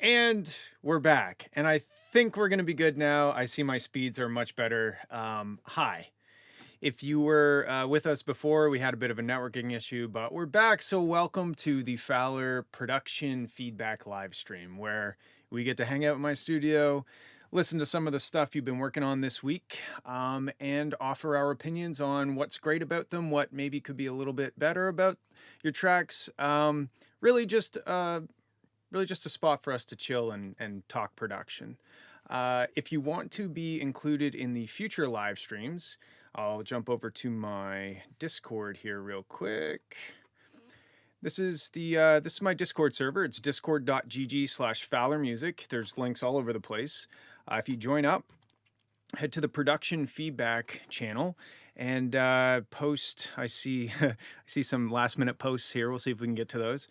And we're back, and I think we're going to be good now. I see my speeds are much better. Hi. If you were with us before, we had a bit of a networking issue, but we're back. So welcome to the FWLR production feedback live stream, where we get to hang out in my studio, listen to some of the stuff you've been working on this week, and offer our opinions on what's great about them, what maybe could be a little bit better about your tracks. Really just a spot for us to chill and talk production. If you want to be included in the future live streams, I'll jump over to my Discord here real quick. This is my Discord server. It's discord.gg/FWLRmusic. There's links all over the place. If you join up, head to the production feedback channel and post. I see some last minute posts here. We'll see if we can get to those.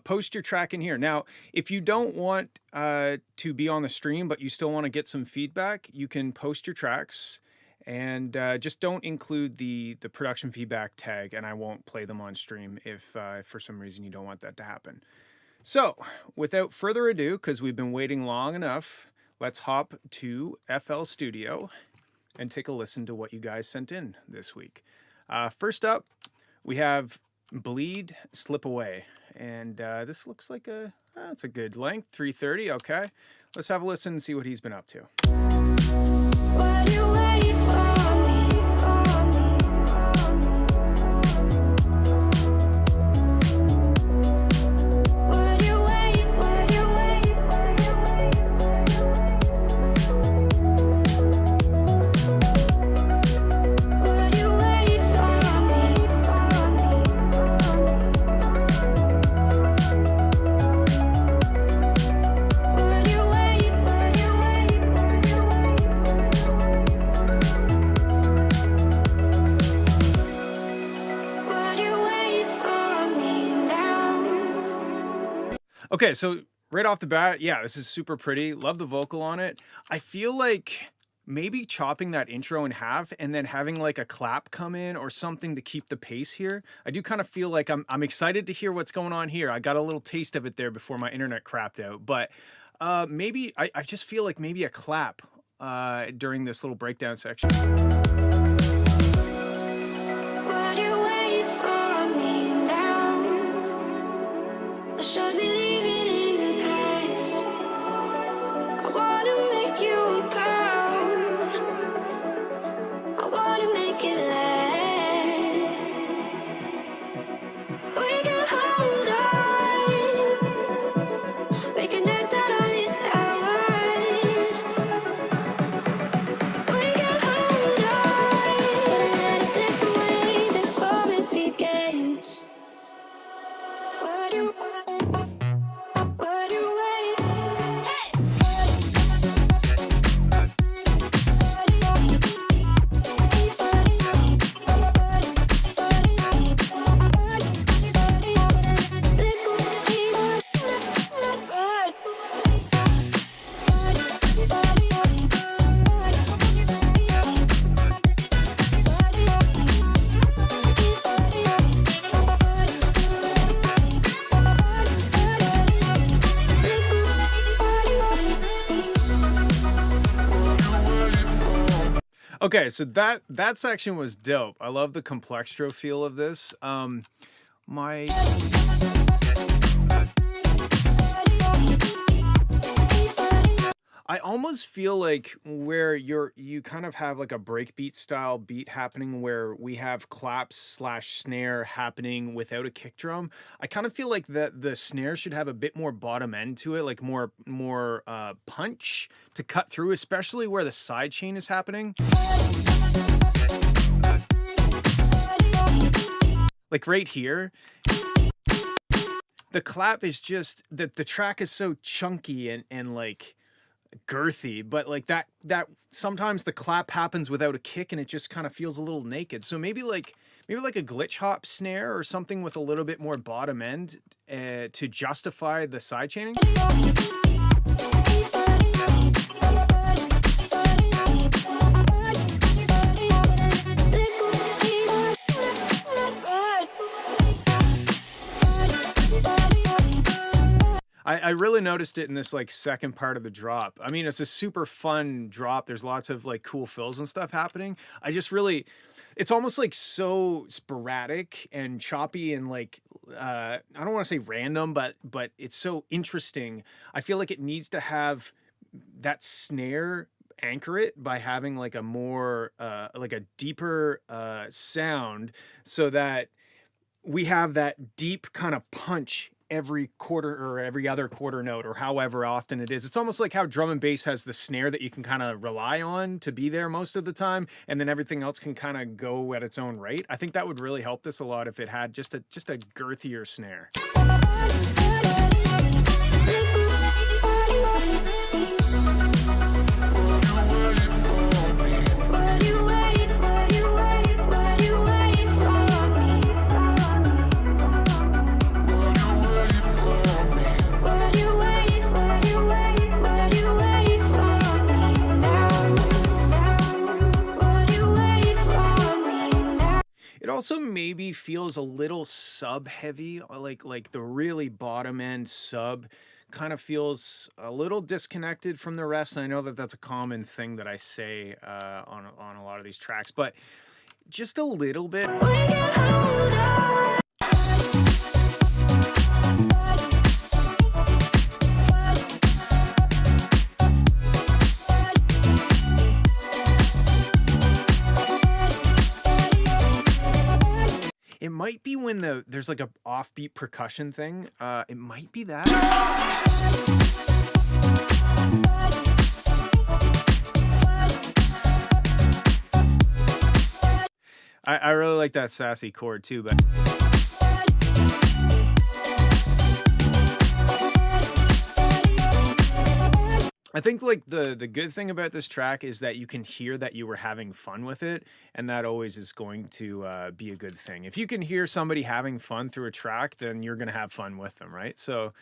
Post your track in here. Now, if you don't want to be on the stream, but you still want to get some feedback, you can post your tracks and just don't include the production feedback tag, and I won't play them on stream if for some reason you don't want that to happen. So without further ado, because we've been waiting long enough, let's hop to FL Studio and take a listen to what you guys sent in this week. First up, we have Bleed Slip Away. And this looks like it's a good length, 3:30, okay. Let's have a listen and see what he's been up to. What you wait for me? Okay, so right off the bat, yeah, this is super pretty. Love the vocal on it. I feel like maybe chopping that intro in half and then having like a clap come in or something to keep the pace here. I do kind of feel like I'm excited to hear what's going on here. I got a little taste of it there before my internet crapped out, but maybe I just feel like maybe a clap during this little breakdown section. Okay, so that section was dope. I love the complextro feel of this. I almost feel like where you kind of have like a breakbeat style beat happening where we have claps / snare happening without a kick drum. I kind of feel like that the snare should have a bit more bottom end to it, like more punch to cut through, especially where the side chain is happening. Like right here. The clap is just the track is so chunky and like girthy, but like that sometimes the clap happens without a kick and it just kind of feels a little naked. So maybe like a glitch hop snare or something with a little bit more bottom end to justify the side chaining. I really noticed it in this like second part of the drop. I mean, it's a super fun drop. There's lots of like cool fills and stuff happening. I just really, it's almost like so sporadic and choppy and like I don't want to say random, but it's so interesting. I feel like it needs to have that snare anchor it by having like a more like a deeper sound so that we have that deep kind of punch every quarter or every other quarter note or however often it is. It's almost like how drum and bass has the snare that you can kind of rely on to be there most of the time, and then everything else can kind of go at its own rate. I think that would really help this a lot if it had just a girthier snare. It also maybe feels a little sub heavy, like the really bottom end sub kind of feels a little disconnected from the rest. And I know that that's a common thing that I say on a lot of these tracks, but just a little bit. It might be when there's like a offbeat percussion thing. It might be that. I really like that sassy chord too, but I think like the good thing about this track is that you can hear that you were having fun with it, and that always is going to be a good thing. If you can hear somebody having fun through a track, then you're gonna have fun with them, right? So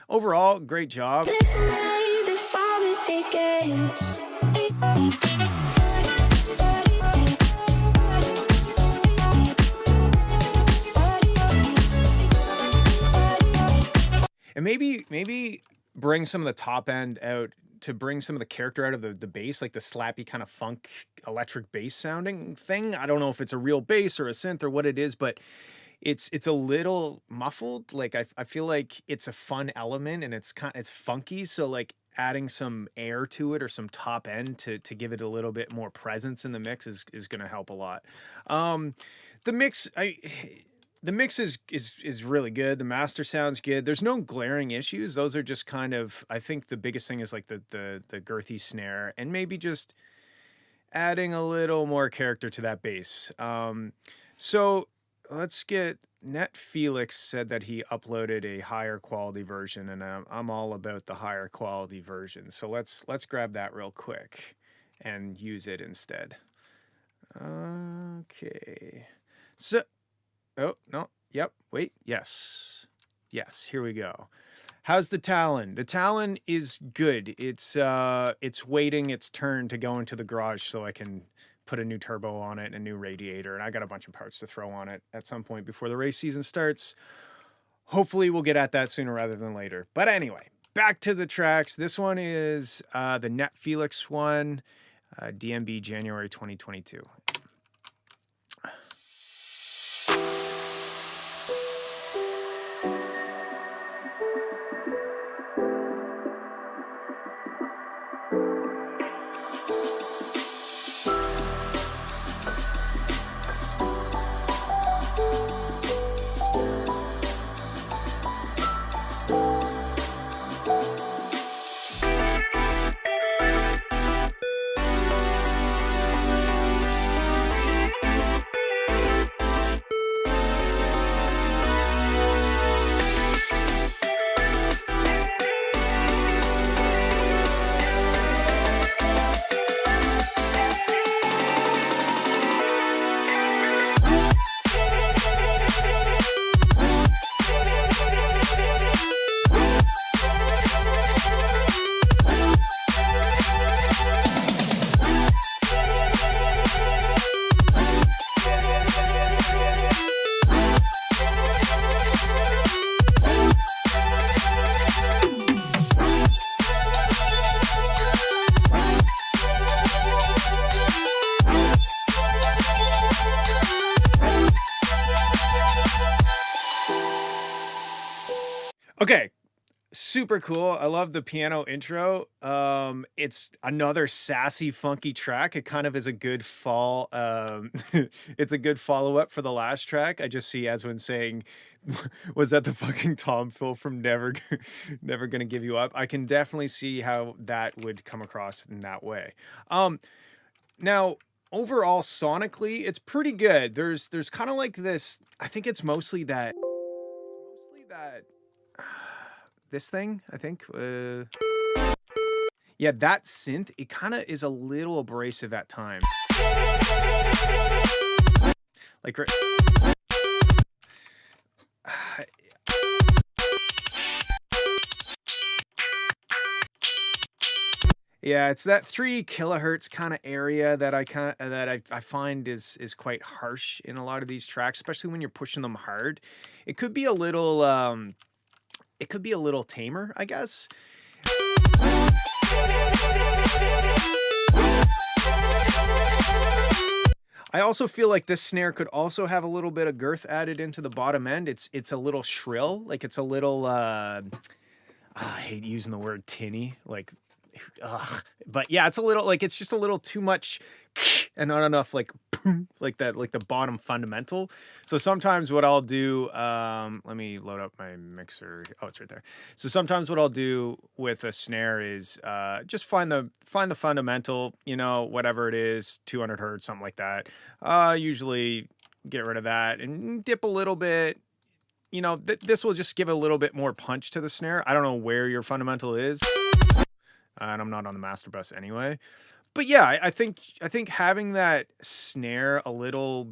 overall, great job. And maybe bring some of the top end out to bring some of the character out of the bass, like the slappy kind of funk electric bass sounding thing. I don't know if it's a real bass or a synth or what it is, but it's a little muffled. Like I feel like it's a fun element and it's funky. So like adding some air to it or some top end to give it a little bit more presence in the mix is going to help a lot. The mix is really good. The master sounds good. There's no glaring issues. Those are just kind of, I think the biggest thing is like the girthy snare and maybe just adding a little more character to that bass. So let's get, Net Felix said that he uploaded a higher quality version, and I'm all about the higher quality version. So let's grab that real quick and use it instead. Okay. So, oh, no. Yep. Wait. Yes. Yes. Here we go. How's the Talon? The Talon is good. It's waiting its turn to go into the garage so I can put a new turbo on it and a new radiator. And I got a bunch of parts to throw on it at some point before the race season starts. Hopefully we'll get at that sooner rather than later. But anyway, back to the tracks. This one is the Net Felix one, DMB January 2022. Okay, super cool. I love the piano intro. It's another sassy, funky track. It kind of is a good it's a good follow-up for the last track. I just see Eswin saying, was that the fucking Tom Phil from Never Gonna Give You Up? I can definitely see how that would come across in that way. Now overall sonically, it's pretty good. There's kind of like this, I think it's mostly that this thing, I think. Yeah, that synth, it kind of is a little abrasive at times. Like, yeah, it's that 3 kilohertz kind of area that I find is quite harsh in a lot of these tracks, especially when you're pushing them hard. It could be a little it could be a little tamer, I guess. I also feel like this snare could also have a little bit of girth added into the bottom end. It's a little shrill, like it's a little I hate using the word tinny, like ugh. But yeah, it's a little like it's just a little too much and not enough like like that, like the bottom fundamental. So sometimes what I'll do, let me load up my mixer. Oh, it's right there. So sometimes what I'll do with a snare is just find the fundamental, you know, whatever it is, 200 hertz, something like that. Usually get rid of that and dip a little bit. You know, this will just give a little bit more punch to the snare. I don't know where your fundamental is, and I'm not on the master bus anyway. But yeah, I think having that snare a little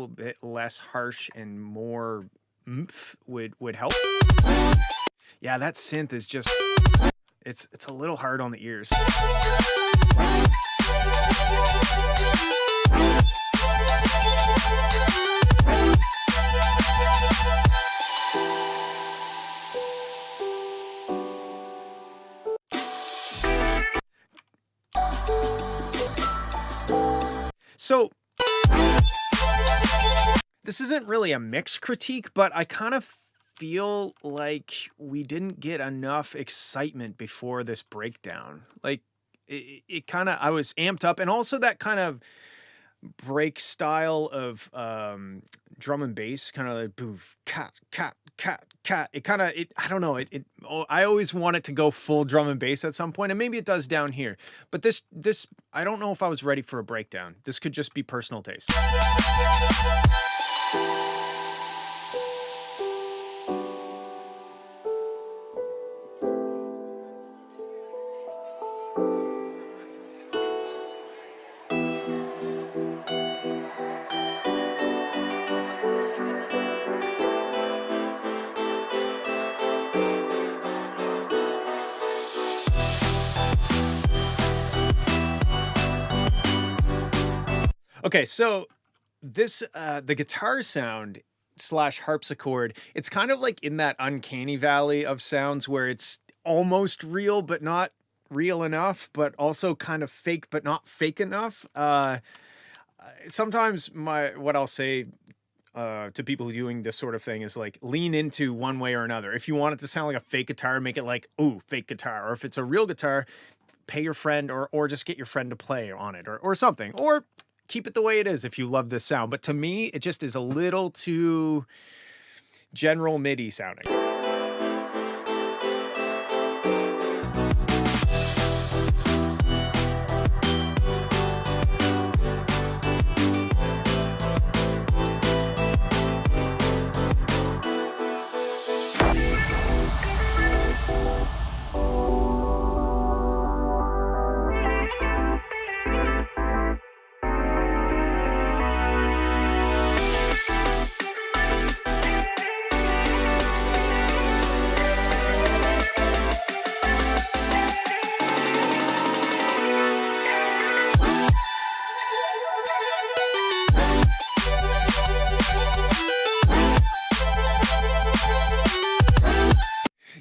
bit less harsh and more oomph would help. Yeah, that synth is just it's a little hard on the ears. So this isn't really a mix critique, but I kind of feel like we didn't get enough excitement before this breakdown. Like it kind of, I was amped up, and also that kind of break style of drum and bass, kind of like boof, cat, cat, cat, cat. It kind of, I don't know. I always want it to go full drum and bass at some point, and maybe it does down here. But this, I don't know if I was ready for a breakdown. This could just be personal taste. Okay, so this the guitar sound slash harpsichord, it's kind of like in that uncanny valley of sounds where it's almost real but not real enough, but also kind of fake but not fake enough. Sometimes what I'll say to people doing this sort of thing is like lean into one way or another. If you want it to sound like a fake guitar, make it like, ooh, fake guitar. Or if it's a real guitar, pay your friend or just get your friend to play on it or something. Or keep it the way it is if you love this sound. But to me, it just is a little too general MIDI sounding.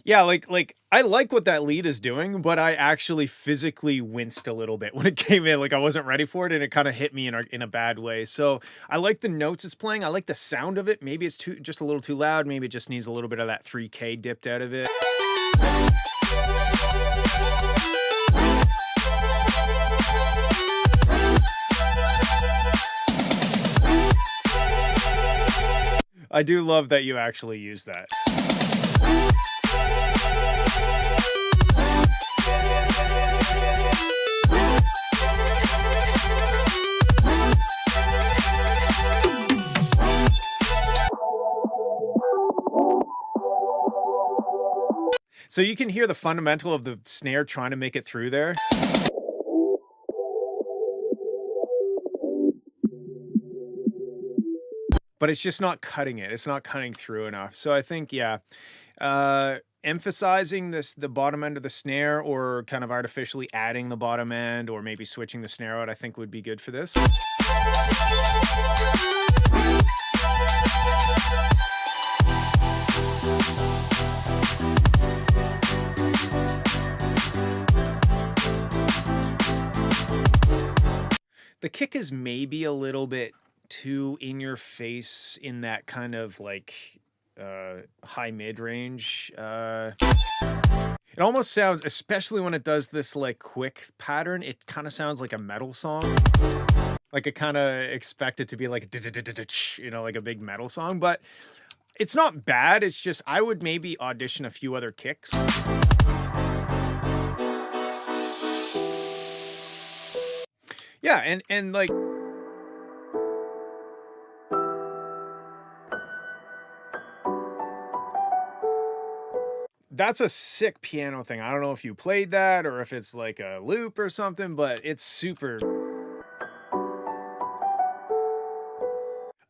Yeah, like I like what that lead is doing, but I actually physically winced a little bit when it came in. Like I wasn't ready for it, and it kind of hit me in a bad way. So I like the notes it's playing. I like the sound of it. Maybe it's just a little too loud. Maybe it just needs a little bit of that 3K dipped out of it. I do love that you actually use that. So you can hear the fundamental of the snare trying to make it through there. But it's just not cutting it. It's not cutting through enough. So I think, yeah, emphasizing the bottom end of the snare, or kind of artificially adding the bottom end, or maybe switching the snare out, I think would be good for this. The kick is maybe a little bit too in your face in that kind of like high mid range. It almost sounds, especially when it does this like quick pattern, it kind of sounds like a metal song. Like I kind of expect it to be like, you know, like a big metal song, but it's not bad. It's just I would maybe audition a few other kicks. Yeah, and like that's a sick piano thing. I don't know if you played that or if it's like a loop or something, but it's super.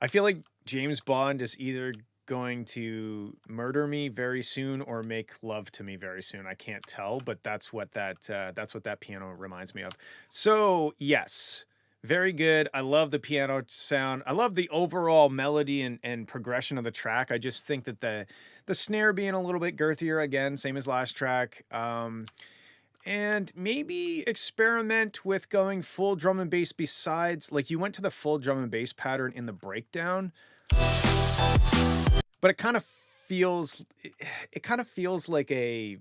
I feel like James Bond is either going to murder me very soon or make love to me very soon. I can't tell, but that's what that piano reminds me of. So yes, very good. I love the piano sound. I love the overall melody and progression of the track. I just think that the snare being a little bit girthier, again, same as last track. And maybe experiment with going full drum and bass besides, like you went to the full drum and bass pattern in the breakdown, but it kind of feels like a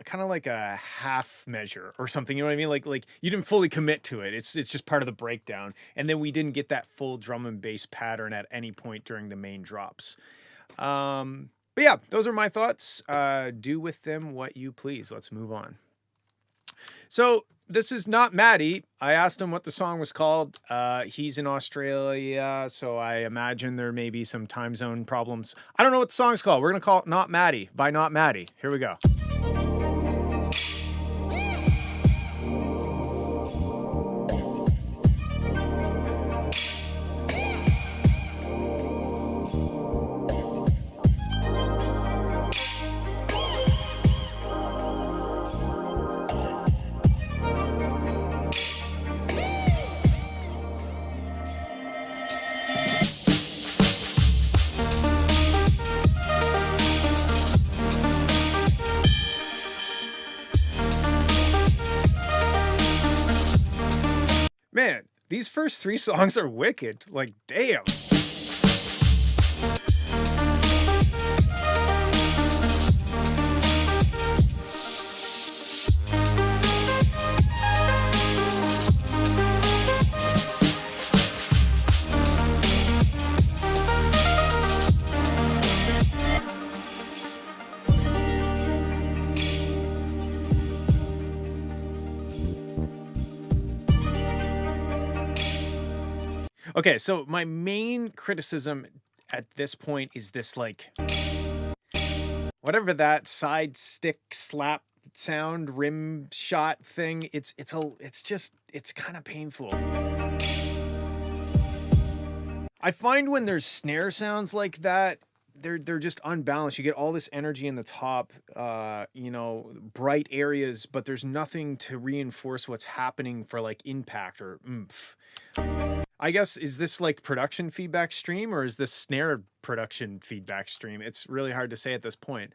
kind of like a half measure or something, you know what I mean? Like you didn't fully commit to it. It's just part of the breakdown. And then we didn't get that full drum and bass pattern at any point during the main drops. But yeah, those are my thoughts. Do with them what you please. Let's move on. So this is not Maddie. I asked him what the song was called. He's in Australia, so I imagine there may be some time zone problems. I don't know what the song's called. We're going to call it Not Maddie by Not Maddie. Here we go. Man, these first three songs are wicked. Like, damn. Okay, so my main criticism at this point is this, like, whatever that side stick slap sound rim shot thing, it's kind of painful. I find when there's snare sounds like that, they're just unbalanced. You get all this energy in the top, you know, bright areas, but there's nothing to reinforce what's happening for like impact or oomph. I guess, is this like production feedback stream or is this snare production feedback stream? It's really hard to say at this point.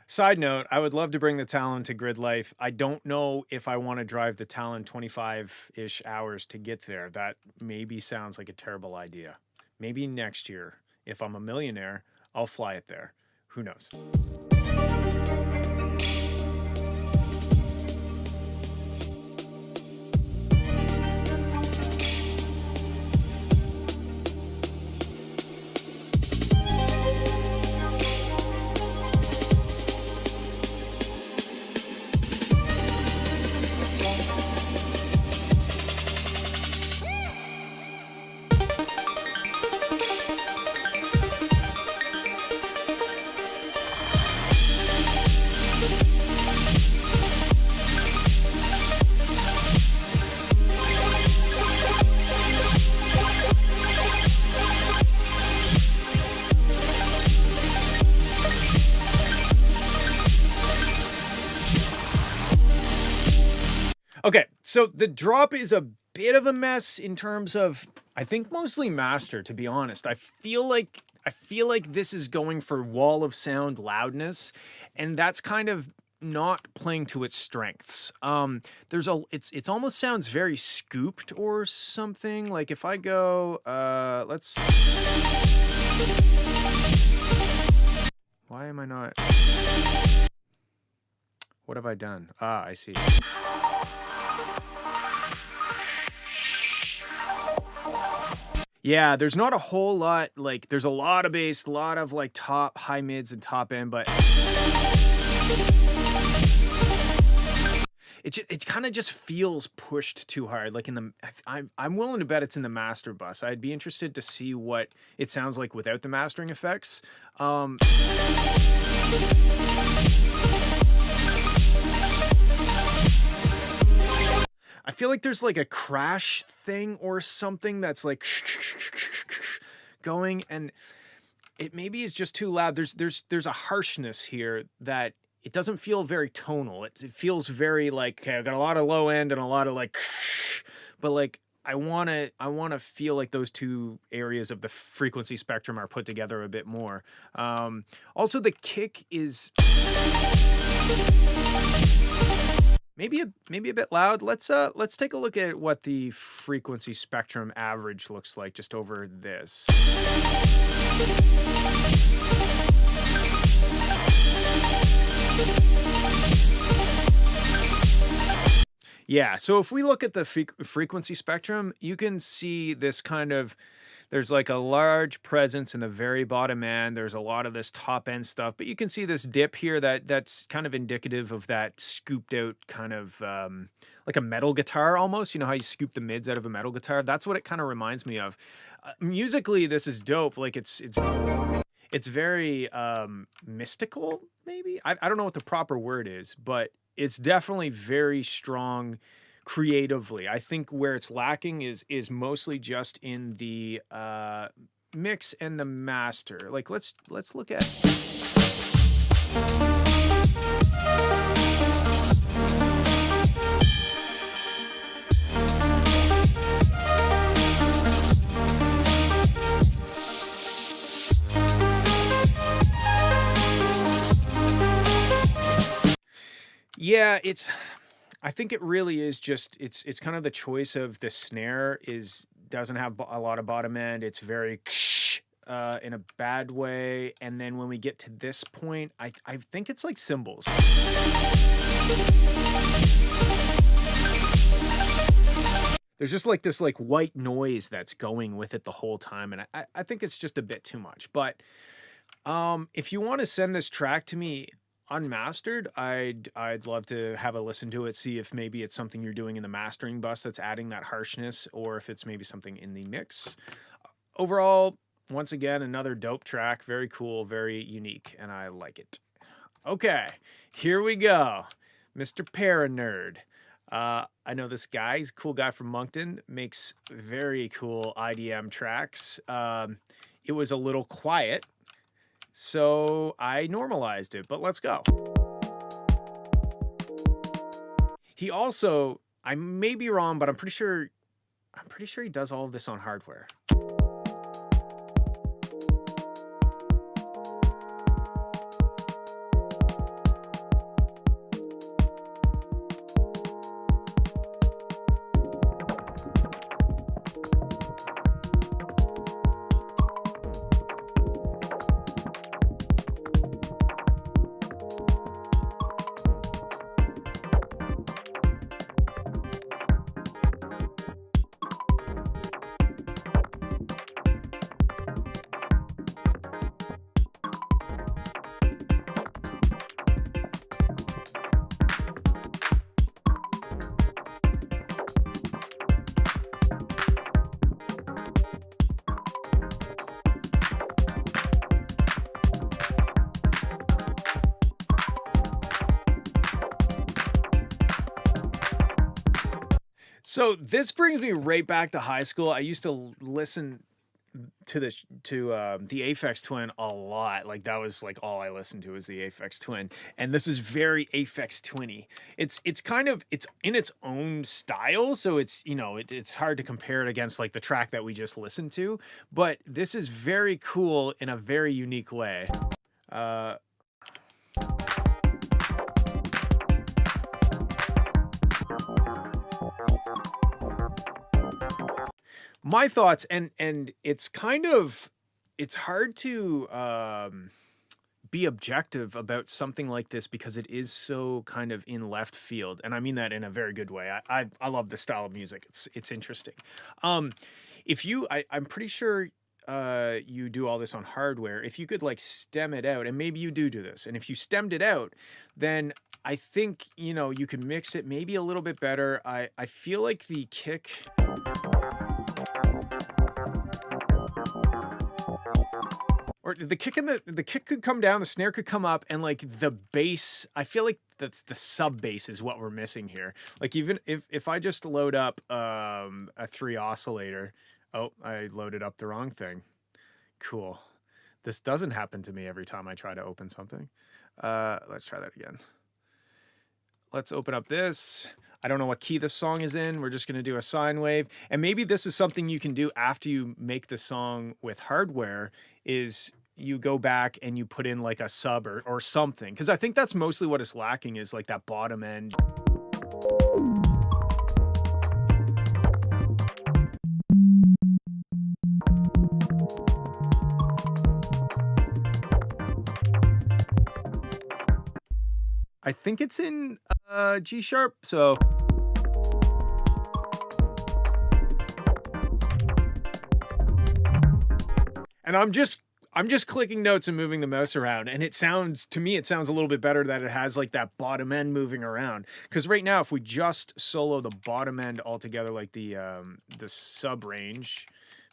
Side note, I would love to bring the Talon to grid life. I don't know if I want to drive the Talon 25-ish hours to get there. That maybe sounds like a terrible idea. Maybe next year, if I'm a millionaire, I'll fly it there. Who knows? Okay, so the drop is a bit of a mess in terms of, I think mostly master, to be honest. I feel like this is going for wall of sound loudness, and that's kind of not playing to its strengths. It's almost sounds very scooped or something. Like if I go, let's. Why am I not? What have I done? Ah, I see. Yeah, there's not a whole lot, like, there's a lot of bass, a lot of, like, top, high mids and top end, but it kind of just feels pushed too hard, like in the, I'm willing to bet it's in the master bus. I'd be interested to see what it sounds like without the mastering effects. I feel like there's like a crash thing or something that's like going, and it maybe is just too loud. There's a harshness here that it doesn't feel very tonal. It feels very like, okay, I've got a lot of low end and a lot of like, but like I want to feel like those two areas of the frequency spectrum are put together a bit more. Also, the kick is maybe a bit loud. Let's take a look at what the frequency spectrum average looks like just over this. Yeah, so if we look at the frequency spectrum, you can see this kind of, there's like a large presence in the very bottom end. There's a lot of this top end stuff, but you can see this dip here that's kind of indicative of that scooped out kind of like a metal guitar almost. You know how you scoop the mids out of a metal guitar? That's what it kind of reminds me of. Musically, this is dope. Like it's very mystical, maybe. I don't know what the proper word is, but it's definitely very strong creatively. I think where it's lacking is mostly just in the mix and the master. Like let's look at. Yeah, I think it really is just, it's kind of the choice of the snare doesn't have a lot of bottom end. It's very in a bad way. And then when we get to this point, I think it's like cymbals. There's just like this like white noise that's going with it the whole time. And I think it's just a bit too much. But if you want to send this track to me unmastered, I'd love to have a listen to it, see if maybe it's something you're doing in the mastering bus that's adding that harshness, or if it's maybe something in the mix. Overall, once again, another dope track, very cool, very unique, and I like it. Okay, here we go. Mr. Paranerd. I know this guy, he's a cool guy from Moncton, makes very cool IDM tracks. It was a little quiet So I normalized it, but let's go. He also, I may be wrong, but I'm pretty sure he does all of this on hardware. So this brings me right back to high school. I used to listen to the Aphex Twin a lot. Like that was like all I listened to was the Aphex Twin, and this is very Aphex Twinny. It's kind of it's in its own style, so it's hard to compare it against like the track that we just listened to. But this is very cool in a very unique way. Uh, my thoughts, and it's hard to be objective about something like this because it is so kind of in left field, and I mean that in a very good way. I love this style of music. It's interesting. Um, if you, I'm pretty sure you do all this on hardware. If you could like stem it out, and maybe you do this, and if you stemmed it out, then I think you can mix it maybe a little bit better. I feel like the kick. Or the kick could come down, the snare could come up, and like the bass, I feel like that's the sub bass is what we're missing here. Like even if I just load up a 3 oscillator, oh, I loaded up the wrong thing. Cool. This doesn't happen to me every time I try to open something. Let's try that again. Let's open up this. I don't know what key this song is in. We're just going to do a sine wave. And maybe this is something you can do after you make the song with hardware, is you go back and you put in like a sub or something. Because I think that's mostly what is lacking, is like that bottom end. I think it's in G sharp, so. And I'm just clicking notes and moving the mouse around, and it sounds a little bit better that it has like that bottom end moving around. Because right now, if we just solo the bottom end altogether, like the sub range,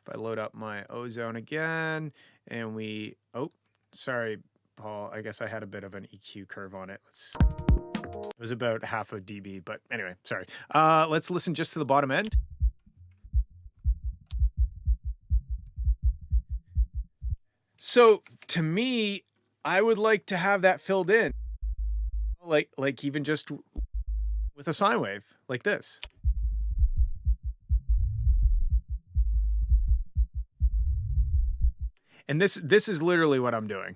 if I load up my Ozone again, and oh, sorry, Paul, I guess I had a bit of an EQ curve on it. It was about half a dB, but anyway, sorry. Let's listen just to the bottom end. So to me, I would like to have that filled in, like even just with a sine wave like this. And this is literally what I'm doing.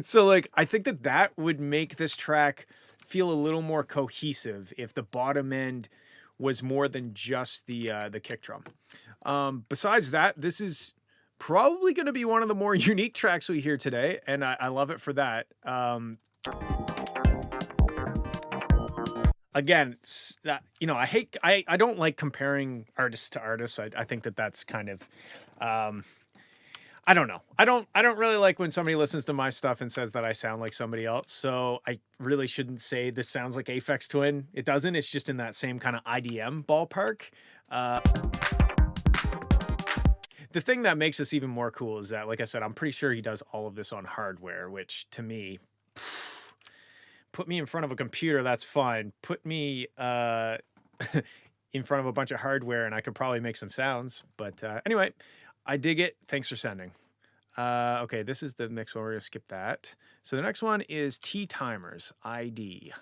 So like I think that would make this track feel a little more cohesive if the bottom end was more than just the kick drum. Besides that, this is probably going to be one of the more unique tracks we hear today, and I love it for that. Again, it's I don't like comparing artists to artists. I think that's kind of I don't know. I don't really like when somebody listens to my stuff and says that I sound like somebody else. So I really shouldn't say this sounds like Aphex Twin. It doesn't. It's just in that same kind of IDM ballpark. The thing that makes this even more cool is that, like I said, I'm pretty sure he does all of this on hardware, which to me, put me in front of a computer, that's fine. Put me in front of a bunch of hardware and I could probably make some sounds. But anyway, I dig it. Thanks for sending. Okay, this is the mix one. We're going to skip that. So the next one is T-Timers ID.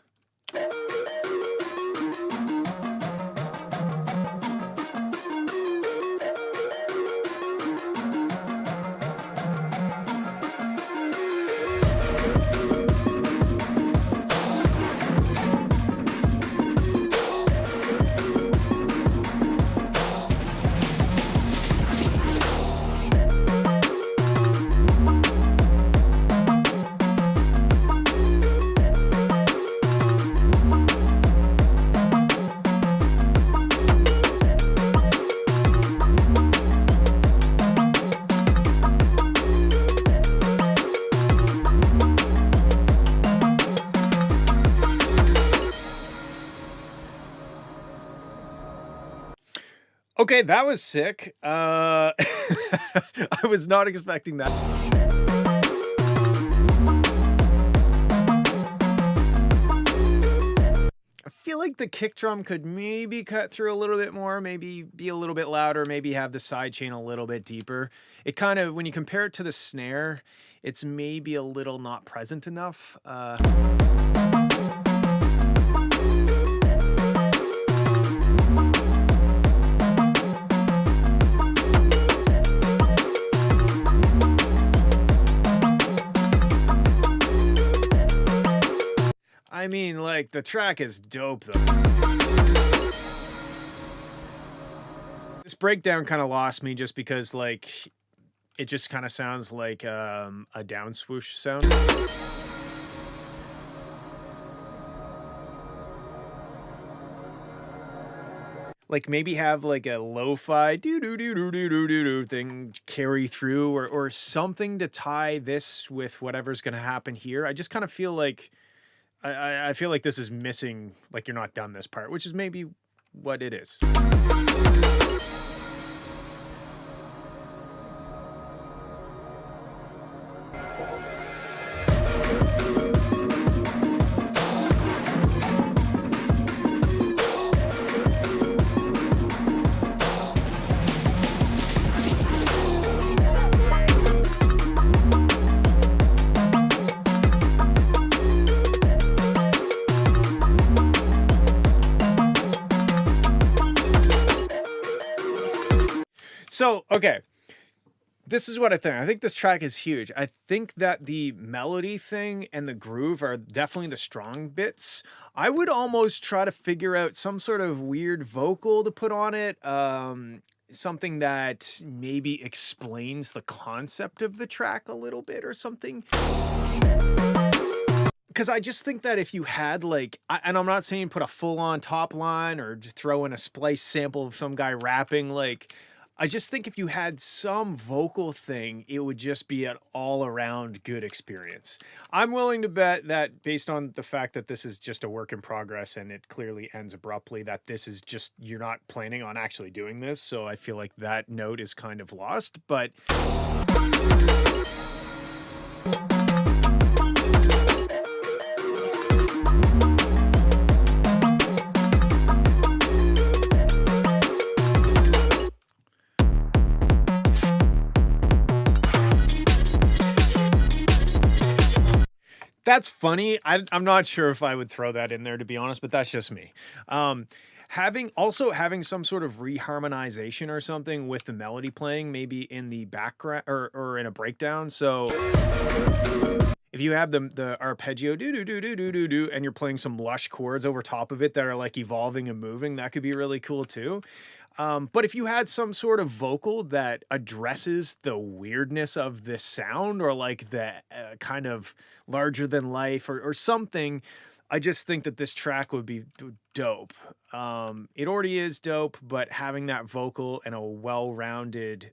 Okay, that was sick. I was not expecting that. I feel like the kick drum could maybe cut through a little bit more, maybe be a little bit louder, maybe have the side chain a little bit deeper. It kind of, when you compare it to the snare, it's maybe a little not present enough. I mean, like, the track is dope, though. This breakdown kind of lost me just because, like, it just kind of sounds like a down swoosh sound. Like, maybe have like a lo-fi do-do-do-do-do-do-do thing carry through, or something to tie this with whatever's going to happen here. I just kind of feel like I feel like this is missing, like you're not done this part, which is maybe what it is. So, okay, this is what I think. I think this track is huge. I think that the melody thing and the groove are definitely the strong bits. I would almost try to figure out some sort of weird vocal to put on it. Something that maybe explains the concept of the track a little bit or something. Because I just think that if you had, like, and I'm not saying put a full-on top line or throw in a splice sample of some guy rapping, like, I just think if you had some vocal thing, it would just be an all-around good experience. I'm willing to bet that, based on the fact that this is just a work in progress and it clearly ends abruptly, that this is just, you're not planning on actually doing this. So I feel like that note is kind of lost, but that's funny. I'm not sure if I would throw that in there, to be honest, but that's just me. Having some sort of reharmonization or something with the melody playing, maybe in the background or in a breakdown. So if you have the arpeggio do do do do do do do, and you're playing some lush chords over top of it that are like evolving and moving, that could be really cool too. But if you had some sort of vocal that addresses the weirdness of this sound, or like the kind of larger than life or something, I just think that this track would be dope. It already is dope, but having that vocal and a well-rounded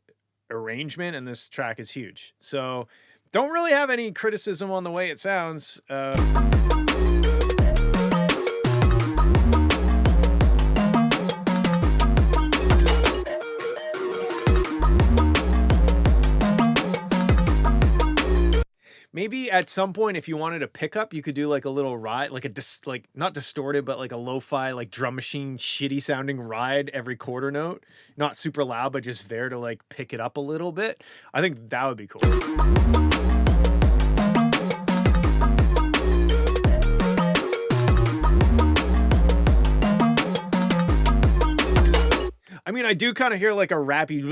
arrangement, and this track is huge. So don't really have any criticism on the way it sounds. Maybe at some point, if you wanted a pickup, you could do like a little ride, like like not distorted, but like a lo-fi, like drum machine, shitty sounding ride every quarter note. Not super loud, but just there to like pick it up a little bit. I think that would be cool. I mean, I do kind of hear like a rappy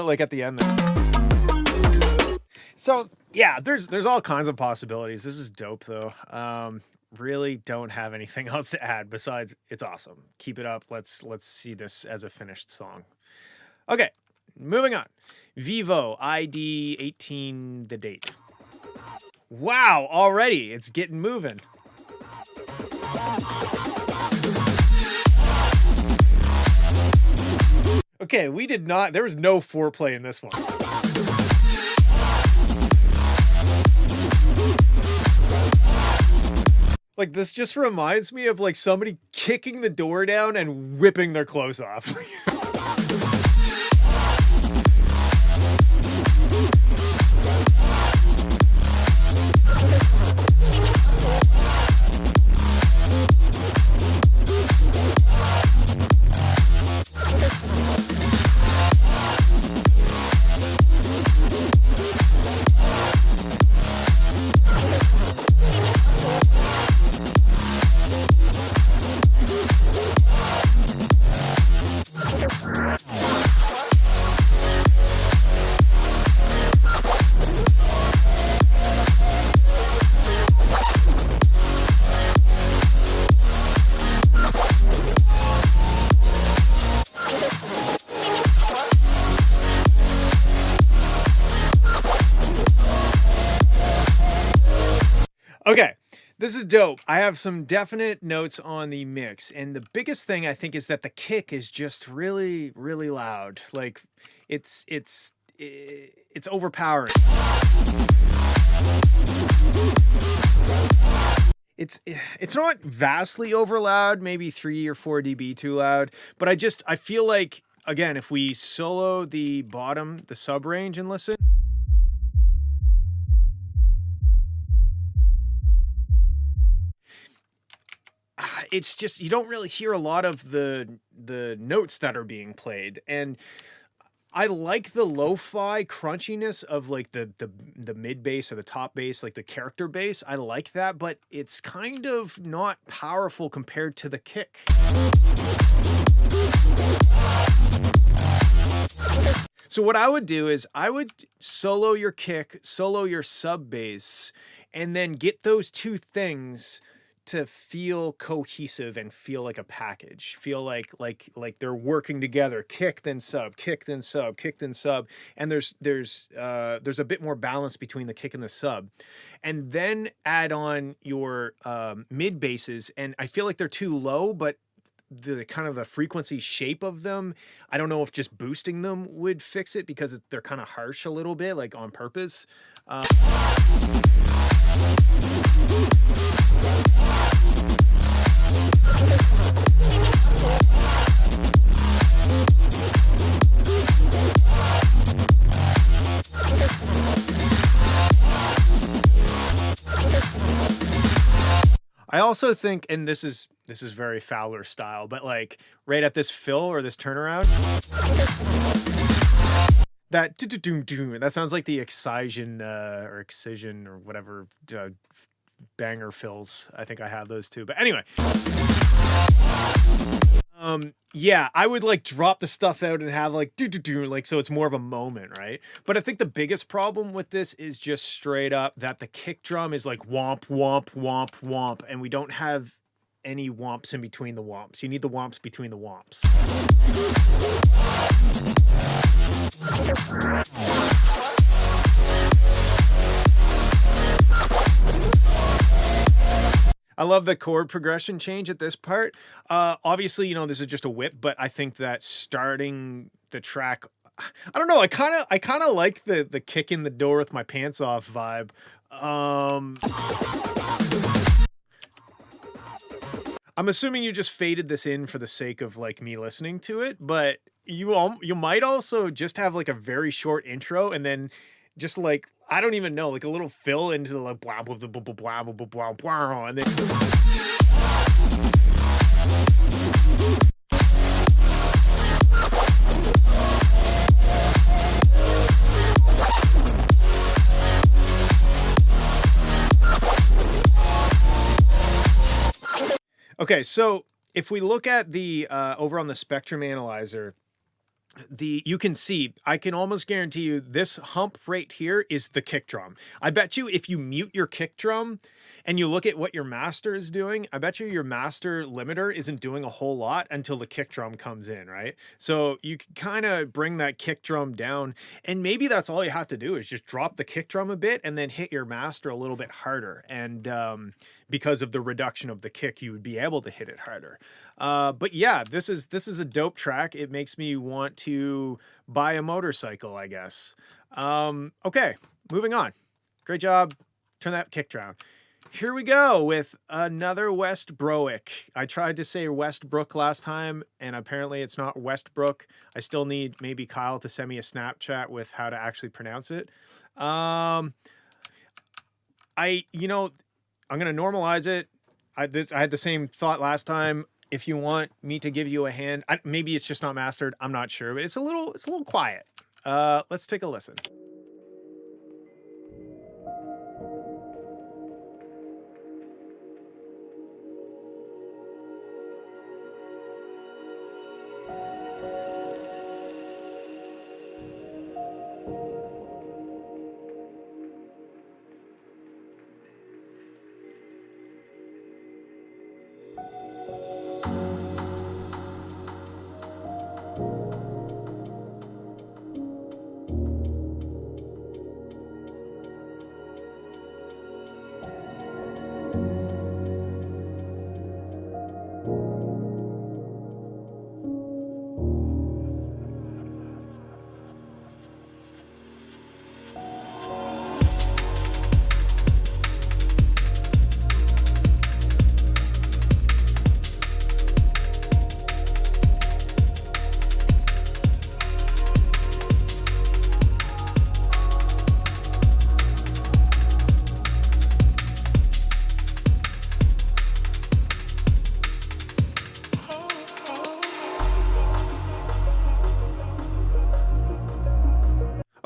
like at the end there. So yeah, there's all kinds of possibilities. This is dope though. Really don't have anything else to add besides it's awesome. Keep it up. Let's see this as a finished song. Okay, moving on. Vivo ID 18 the date. Wow, already it's getting moving. Okay, we did not, there was no foreplay in this one. Like, this just reminds me of like somebody kicking the door down and ripping their clothes off. Okay, this is dope. I have some definite notes on the mix, and the biggest thing I think is that the kick is just really, really loud. Like, it's overpowering. It's not vastly over loud, maybe 3 or 4 dB too loud, but I feel like, again, if we solo the bottom, the sub range and listen. It's just, you don't really hear a lot of the notes that are being played, and I like the lo-fi crunchiness of like the mid bass or the top bass, like the character bass. I like that, but it's kind of not powerful compared to the kick. So what I would do is I would solo your kick, solo your sub bass, and then get those two things to feel cohesive and feel like a package, feel like they're working together. Kick then sub, kick then sub, kick then sub, and there's a bit more balance between the kick and the sub, and then add on your mid basses. And I feel like they're too low, but the kind of the frequency shape of them, I don't know if just boosting them would fix it, because they're kind of harsh a little bit, like on purpose. I also think, and this is very Fowler style, but like right at this fill or this turnaround, that sounds like the excision or whatever banger fills. I think I have those too. But anyway, yeah, I would like drop the stuff out and have like like, so it's more of a moment, right? But I think the biggest problem with this is just straight up that the kick drum is like womp womp womp womp, and we don't have any womps in between the womps. You need the womps between the womps. I love the chord progression change at this part. Obviously, you know, this is just a whip, but I think that starting the track, I don't know, I kind of like the kick in the door with my pants off vibe. I'm assuming you just faded this in for the sake of like me listening to it, but you might also just have like a very short intro and then just like, I don't even know, like a little fill into the like blah blah blah blah blah blah blah blah blah, and then okay, so if we look at the over on the spectrum analyzer, you can see, I can almost guarantee you this hump right here is the kick drum. I bet you if you mute your kick drum and you look at what your master is doing, I bet you your master limiter isn't doing a whole lot until the kick drum comes in, right? So you can kind of bring that kick drum down, and maybe that's all you have to do is just drop the kick drum a bit and then hit your master a little bit harder. And because of the reduction of the kick, you would be able to hit it harder. But yeah, this is a dope track. It makes me want to buy a motorcycle, I guess. Okay, moving on. Great job. Turn that kick down. Here we go with another Westbrook. I tried to say Westbrook last time, and apparently it's not Westbrook. I still need maybe Kyle to send me a Snapchat with how to actually pronounce it. I'm gonna normalize it. I had the same thought last time. If you want me to give you a hand, maybe it's just not mastered. I'm not sure, but it's a little quiet. Let's take a listen.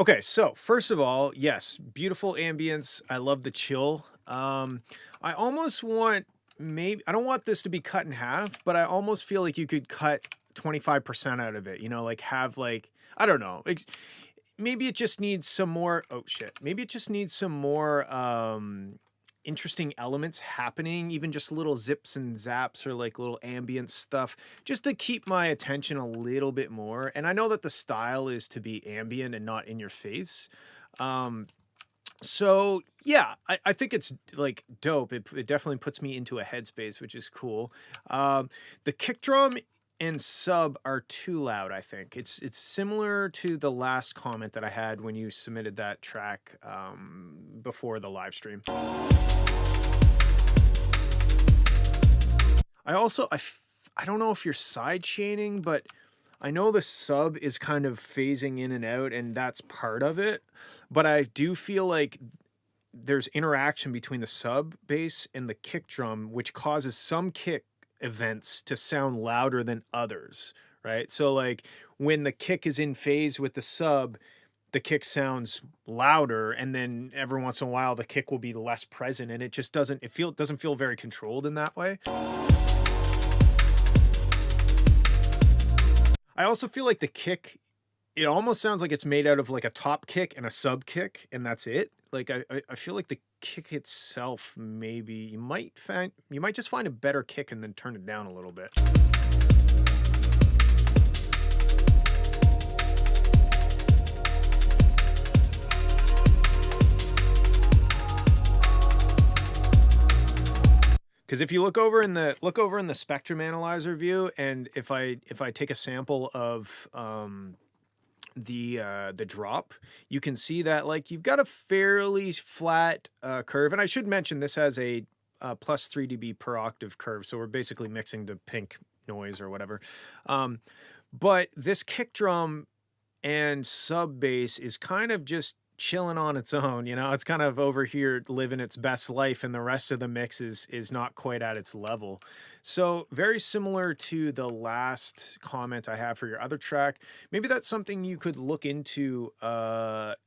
Okay, so first of all, yes, beautiful ambience. I love the chill. I almost want, maybe I don't want this to be cut in half, but I almost feel like you could cut 25% out of it, like have like, I don't know. Maybe it just needs some more, oh shit. Maybe it just needs some more interesting elements happening, even just little zips and zaps or like little ambient stuff, just to keep my attention a little bit more. And I know that the style is to be ambient and not in your face. So yeah, I think it's like dope. It definitely puts me into a headspace, which is cool. The kick drum and sub are too loud, I think. It's similar to the last comment that I had when you submitted that track before the live stream. I don't know if you're side chaining, but I know the sub is kind of phasing in and out, and that's part of it. But I do feel like there's interaction between the sub bass and the kick drum, which causes some kick events to sound louder than others, right? So like when the kick is in phase with the sub, the kick sounds louder, and then every once in a while the kick will be less present, and it just doesn't feel very controlled in that way. I also feel like the kick, it almost sounds like it's made out of like a top kick and a sub kick, and that's it. Like I feel like the kick itself, maybe you might just find a better kick and then turn it down a little bit. Because if you look over in the spectrum analyzer view, and if I take a sample of the drop, you can see that like you've got a fairly flat curve. And I should mention this has a plus 3 dB per octave curve, so we're basically mixing the pink noise or whatever. But this kick drum and sub bass is kind of just chilling on its own, you know? It's kind of over here living its best life, and the rest of the mix is not quite at its level. So, very similar to the last comment I have for your other track, maybe that's something you could look into,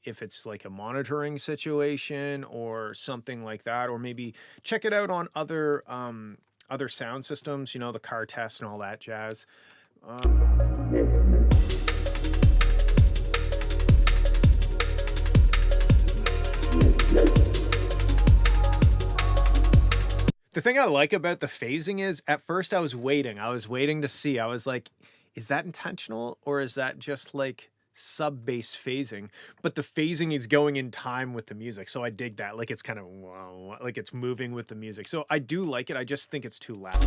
if it's like a monitoring situation or something like that, or maybe check it out on other sound systems, you know, the car test and all that jazz. The thing I like about the phasing is at first I was waiting to see. I was like, is that intentional or is that just like sub bass phasing? But the phasing is going in time with the music. So I dig that. Like it's kind of wow, like it's moving with the music. So I do like it. I just think it's too loud.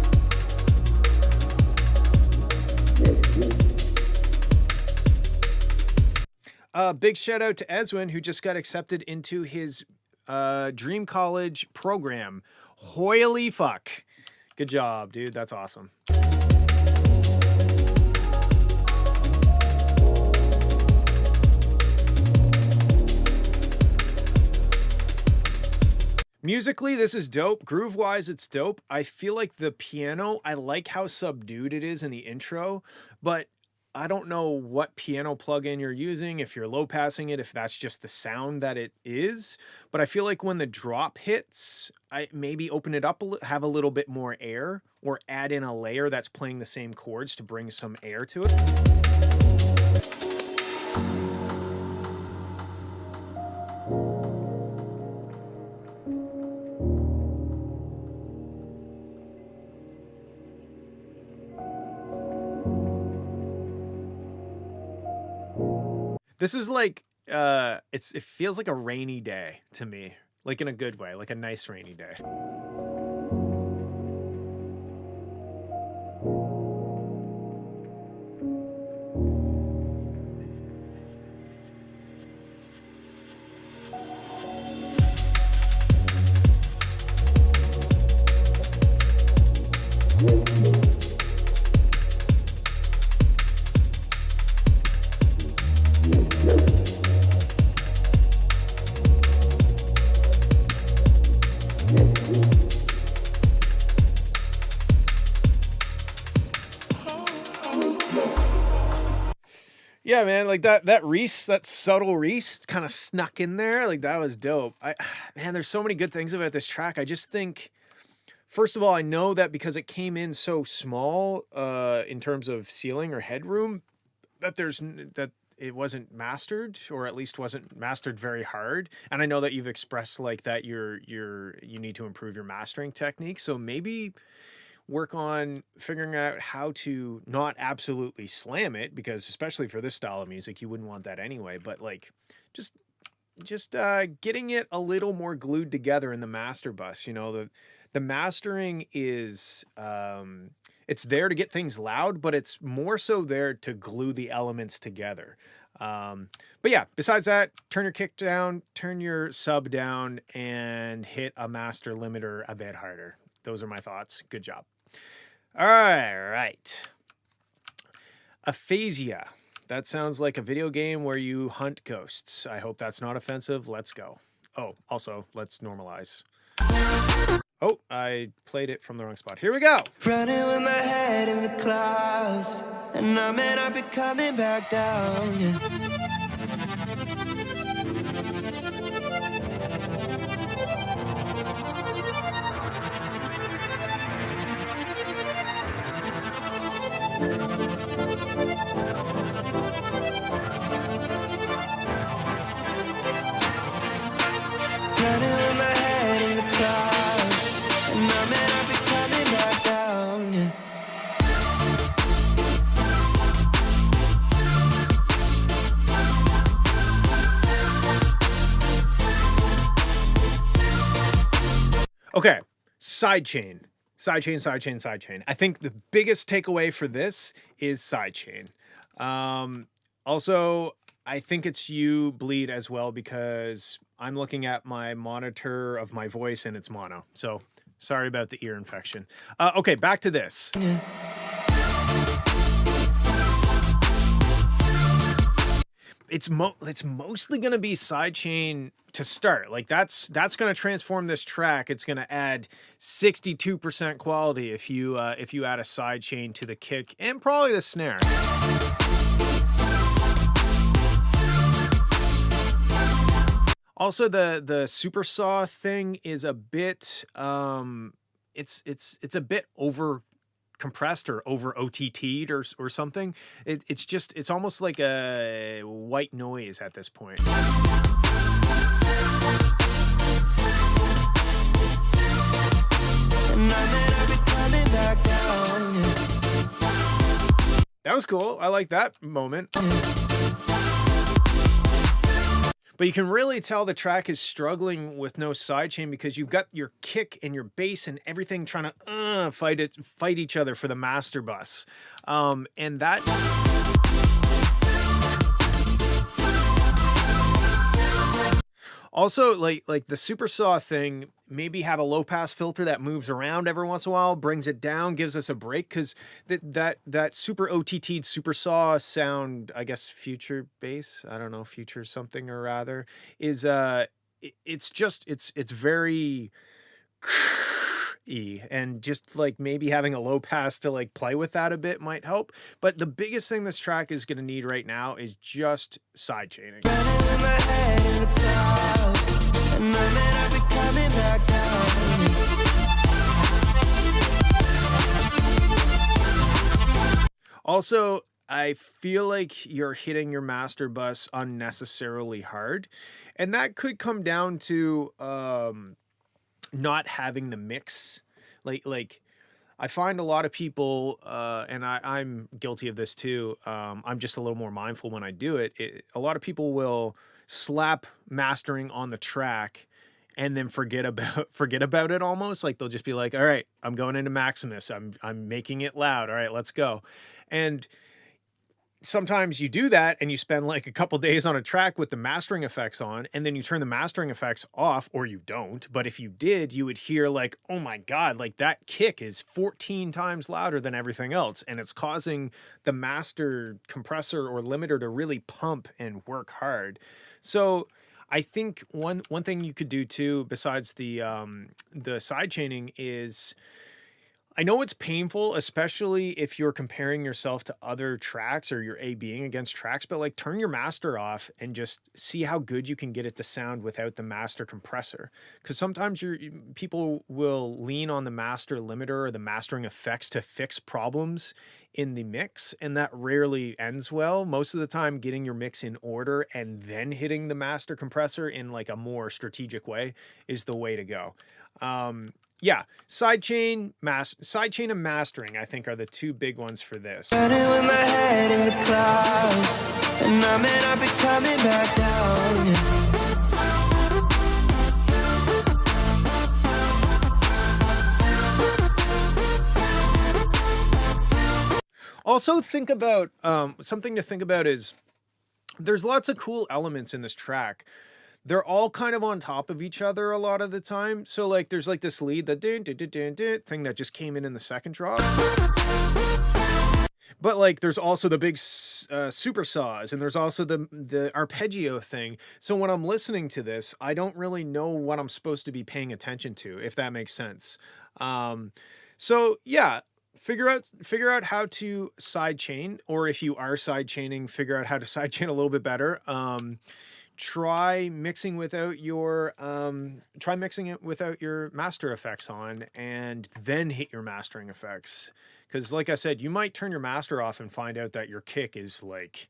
Big shout out to Ezwin, who just got accepted into his Dream College program. Holy fuck. Good job, dude. That's awesome. Musically, this is dope. Groove-wise, it's dope. I feel like the piano, I like how subdued it is in the intro, but I don't know what piano plugin you're using, if you're low passing it, if that's just the sound that it is. But I feel like when the drop hits, I maybe open it up, have a little bit more air, or add in a layer that's playing the same chords to bring some air to it. This is like, it feels like a rainy day to me, like in a good way, like a nice rainy day. Yeah, man, like that Reese, that subtle Reese kind of snuck in there. Like that was dope. Man, there's so many good things about this track. I just think, first of all, I know that because it came in so small, in terms of ceiling or headroom, that that it wasn't mastered, or at least wasn't mastered very hard. And I know that you've expressed like that you need to improve your mastering technique. So maybe work on figuring out how to not absolutely slam it, because especially for this style of music, you wouldn't want that anyway, but like just getting it a little more glued together in the master bus. You know, the mastering is, it's there to get things loud, but it's more so there to glue the elements together. But yeah, besides that, turn your kick down, turn your sub down, and hit a master limiter a bit harder. Those are my thoughts. Good job. All right. Aphasia. That sounds like a video game where you hunt ghosts. I hope that's not offensive. Let's go. Oh, also, let's normalize. Oh, I played it from the wrong spot. Here we go. Running with my head in the clouds, and I may not be coming back down. Running with my head in the clouds, and I may not be coming back down. Okay, sidechain. Sidechain. I think the biggest takeaway for this is sidechain. Also, I think it's you, Bleed, as well, because I'm looking at my monitor of my voice and it's mono. So sorry about the ear infection. Okay, back to this. it's mostly going to be sidechain to start. Like that's going to transform this track. It's going to add 62% quality if you add a sidechain to the kick and probably the snare. Also, the super saw thing is a bit it's a bit over compressed or over OTT'd or something. It's almost like a white noise at this point. That was cool. I like that moment. But you can really tell the track is struggling with no sidechain because you've got your kick and your bass and everything trying to fight each other for the master bus. And that also, like the super saw thing, maybe have a low pass filter that moves around every once in a while, brings it down, gives us a break, because that super OTT'd super saw sound, I guess future bass, I don't know, future something or rather, is it's very and just like maybe having a low pass to like play with that a bit might help. But the biggest thing this track is going to need right now is just side chaining. Also, I feel like you're hitting your master bus unnecessarily hard, and that could come down to not having the mix. Like I find a lot of people, and I'm guilty of this too. I'm just a little more mindful when I do it. A lot of people will slap mastering on the track and then forget about it almost. Like they'll just be like, all right, I'm going into Maximus. I'm making it loud. All right, let's go. And sometimes you do that and you spend like a couple days on a track with the mastering effects on, and then you turn the mastering effects off, or you don't. But if you did, you would hear like, oh my God, like that kick is 14 times louder than everything else. And it's causing the master compressor or limiter to really pump and work hard. So I think one thing you could do too, besides the side chaining, is, I know it's painful, especially if you're comparing yourself to other tracks or you're A/Bing against tracks, but like turn your master off and just see how good you can get it to sound without the master compressor. Because sometimes people will lean on the master limiter or the mastering effects to fix problems in the mix, and that rarely ends well. Most of the time, getting your mix in order and then hitting the master compressor in like a more strategic way is the way to go. Yeah, sidechain and mastering, I think, are the two big ones for this. Running with my head in the clouds, and I may not be coming back down. Also, think about something to think about is there's lots of cool elements in this track. They're all kind of on top of each other a lot of the time. So like there's like this lead, the dun, dun, dun, dun, dun, thing that just came in the second drop. But like there's also the big super saws, and there's also the arpeggio thing. So when I'm listening to this, I don't really know what I'm supposed to be paying attention to, if that makes sense. So yeah, figure out how to sidechain, or if you are sidechaining, figure out how to sidechain a little bit better. Try mixing it without your master effects on, and then hit your mastering effects. Because like I said, you might turn your master off and find out that your kick is like,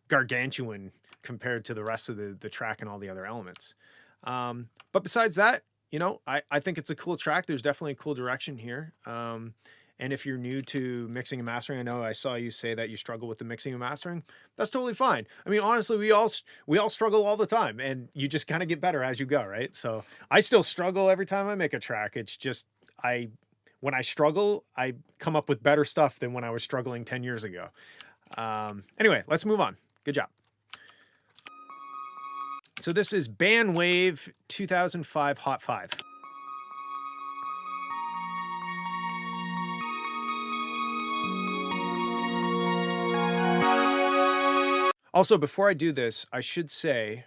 gargantuan compared to the rest of the track and all the other elements. But besides that, I think it's a cool track. There's definitely a cool direction here. And if you're new to mixing and mastering, I know I saw you say that you struggle with the mixing and mastering. That's totally fine. I mean, honestly, we all struggle all the time, and you just kind of get better as you go, right? So I still struggle every time I make a track. It's just when I struggle, I come up with better stuff than when I was struggling 10 years ago. Anyway, let's move on. Good job. So this is Bandwave 2005 Hot 5. Also, before I do this, I should say,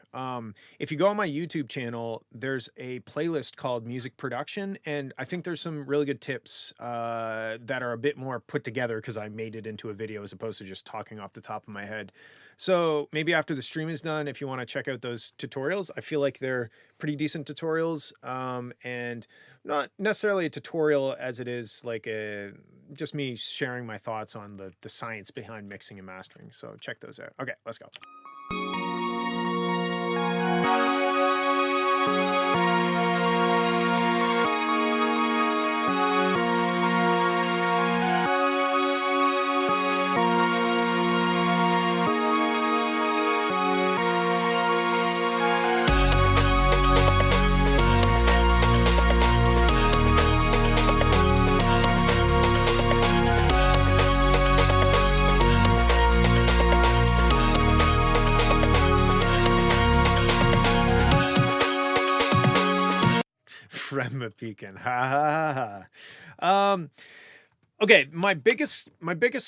if you go on my YouTube channel, there's a playlist called Music Production, and I think there's some really good tips that are a bit more put together because I made it into a video as opposed to just talking off the top of my head. So maybe after the stream is done, if you want to check out those tutorials, I feel like they're pretty decent tutorials, and not necessarily a tutorial as it is like just me sharing my thoughts on the science behind mixing and mastering. So check those out. Okay, let's go. Fremma Pekin. Ha ha ha. Okay, my biggest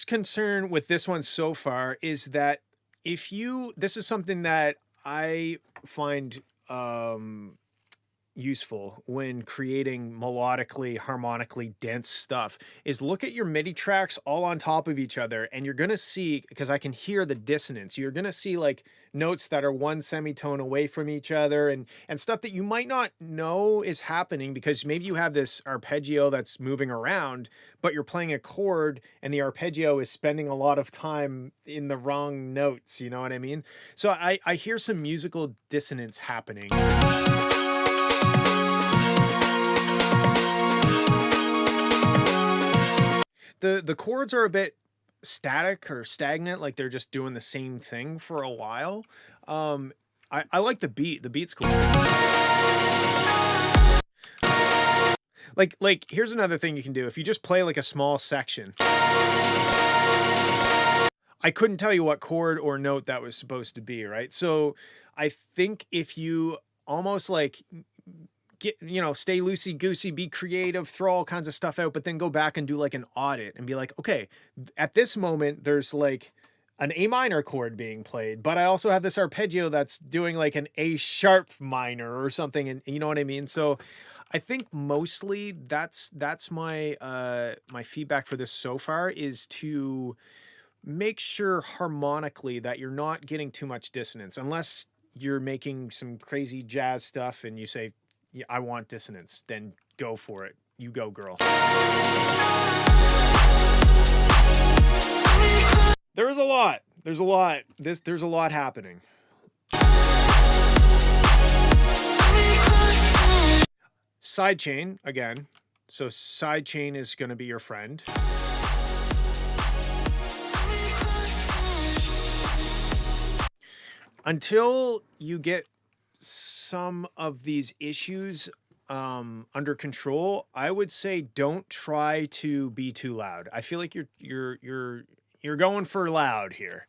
concern with this one so far is that this is something that I find useful when creating melodically, harmonically dense stuff, is look at your MIDI tracks all on top of each other, and you're gonna see, because I can hear the dissonance, you're gonna see like notes that are one semitone away from each other, and stuff that you might not know is happening because maybe you have this arpeggio that's moving around, but you're playing a chord and the arpeggio is spending a lot of time in the wrong notes, you know what I mean? So I hear some musical dissonance happening. The chords are a bit static or stagnant, like they're just doing the same thing for a while. I like the beat. The beat's cool. Like here's another thing you can do. If you just play like a small section. I couldn't tell you what chord or note that was supposed to be, right? So I think if you almost like stay loosey-goosey, be creative, throw all kinds of stuff out, but then go back and do like an audit and be like, okay, at this moment, there's like an A minor chord being played, but I also have this arpeggio that's doing like an A sharp minor or something. And you know what I mean? So I think mostly that's my, my feedback for this so far, is to make sure harmonically that you're not getting too much dissonance, unless you're making some crazy jazz stuff and you say, yeah, I want dissonance, then go for it. You go, girl. There's a lot. There's a lot. There's a lot happening. Sidechain, again. So sidechain is going to be your friend. Until you get some of these issues under control, I would say don't try to be too loud. I feel like you're going for loud here,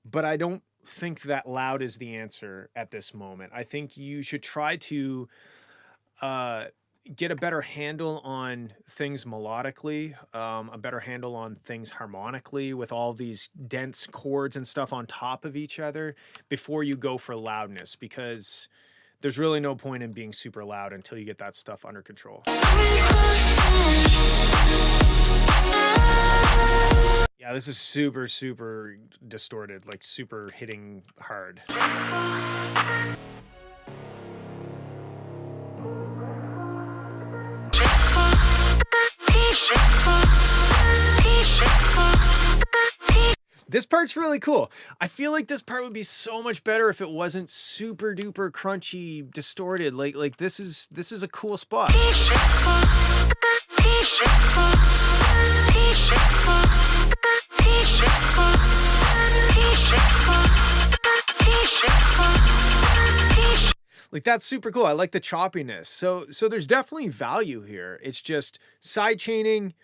but I don't think that loud is the answer at this moment. I think you should try to get a better handle on things melodically, a better handle on things harmonically with all these dense chords and stuff on top of each other before you go for loudness, because there's really no point in being super loud until you get that stuff under control. Yeah, this is super, super distorted, like super hitting hard. This part's really cool. I feel like this part would be so much better if it wasn't super duper crunchy, distorted. Like this is a cool spot. Like that's super cool. I like the choppiness. So there's definitely value here. It's just side chaining,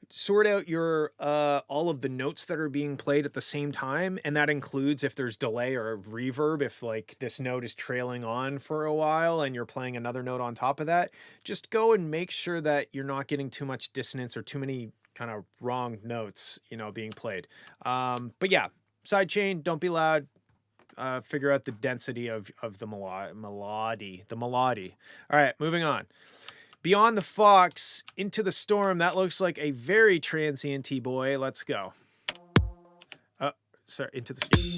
sort out your all of the notes that are being played at the same time, and that includes if there's delay or reverb, if like this note is trailing on for a while and you're playing another note on top of that. Just go and make sure that you're not getting too much dissonance or too many kind of wrong notes, being played. But yeah, sidechain, don't be loud, figure out the density of the melody. The melody. All right, moving on. Beyond the Fox, Into the Storm. That looks like a very transient boy. Let's go. Sorry, Into the.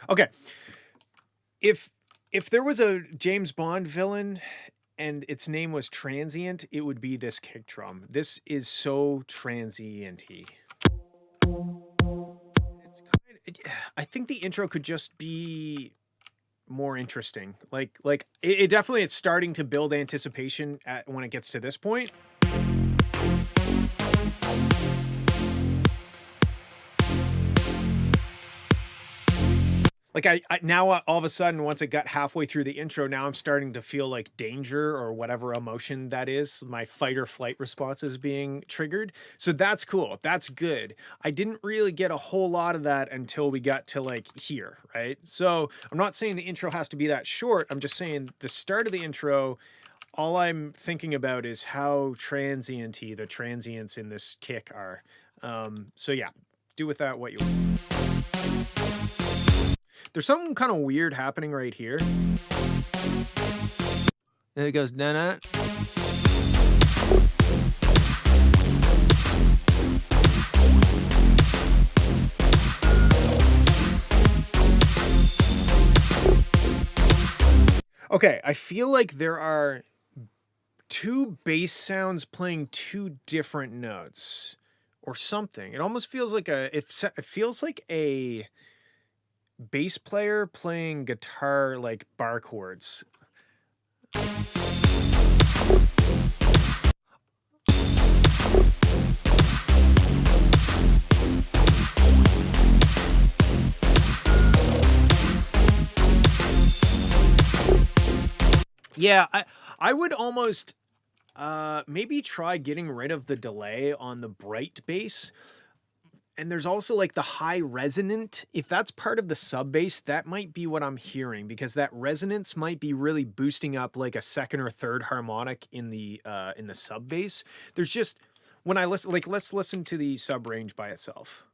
Okay. If there was a James Bond villain and its name was Transient, it would be this kick drum. This is so transient-y. I think the intro could just be more interesting. Like it definitely is starting to build anticipation when it gets to this point. Like I now all of a sudden, once it got halfway through the intro, now I'm starting to feel like danger or whatever emotion that is. My fight or flight response is being triggered. So that's cool. That's good. I didn't really get a whole lot of that until we got to like here, right? So I'm not saying the intro has to be that short. I'm just saying the start of the intro, all I'm thinking about is how transient-y the transients in this kick are. So yeah, do with that what you want. There's something kind of weird happening right here. There it goes, na. Okay, I feel like there are two bass sounds playing two different notes or something. It almost feels like it feels like a bass player playing guitar like bar chords. Yeah, I would almost maybe try getting rid of the delay on the bright bass. And there's also like the high resonant. If that's part of the sub bass, that might be what I'm hearing, because that resonance might be really boosting up like a second or third harmonic in the sub bass. There's just, when I listen, like let's listen to the sub range by itself.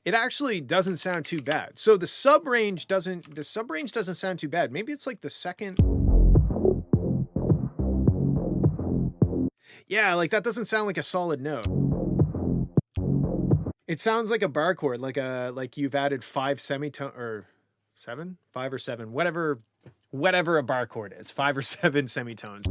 It actually doesn't sound too bad. So the sub range doesn't sound too bad. Maybe it's like the second. Yeah, like that doesn't sound like a solid note. It sounds like a bar chord, like you've added 5 semitone or 7, 5 or 7, whatever a bar chord is, 5 or 7 semitones.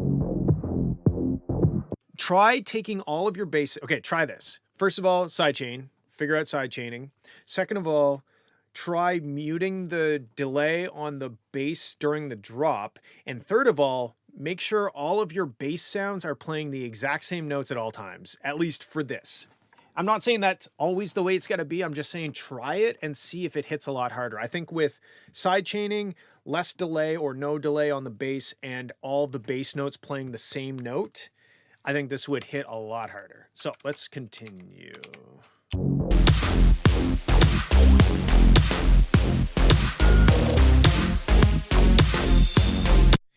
Try taking all of your bass. Okay, try this. First of all, sidechain, figure out sidechaining. Second of all, try muting the delay on the bass during the drop. And third of all, make sure all of your bass sounds are playing the exact same notes at all times, at least for this. I'm not saying that's always the way it's got to be. I'm just saying try it and see if it hits a lot harder. I think with sidechaining, less delay or no delay on the bass, and all the bass notes playing the same note, I think this would hit a lot harder. So let's continue.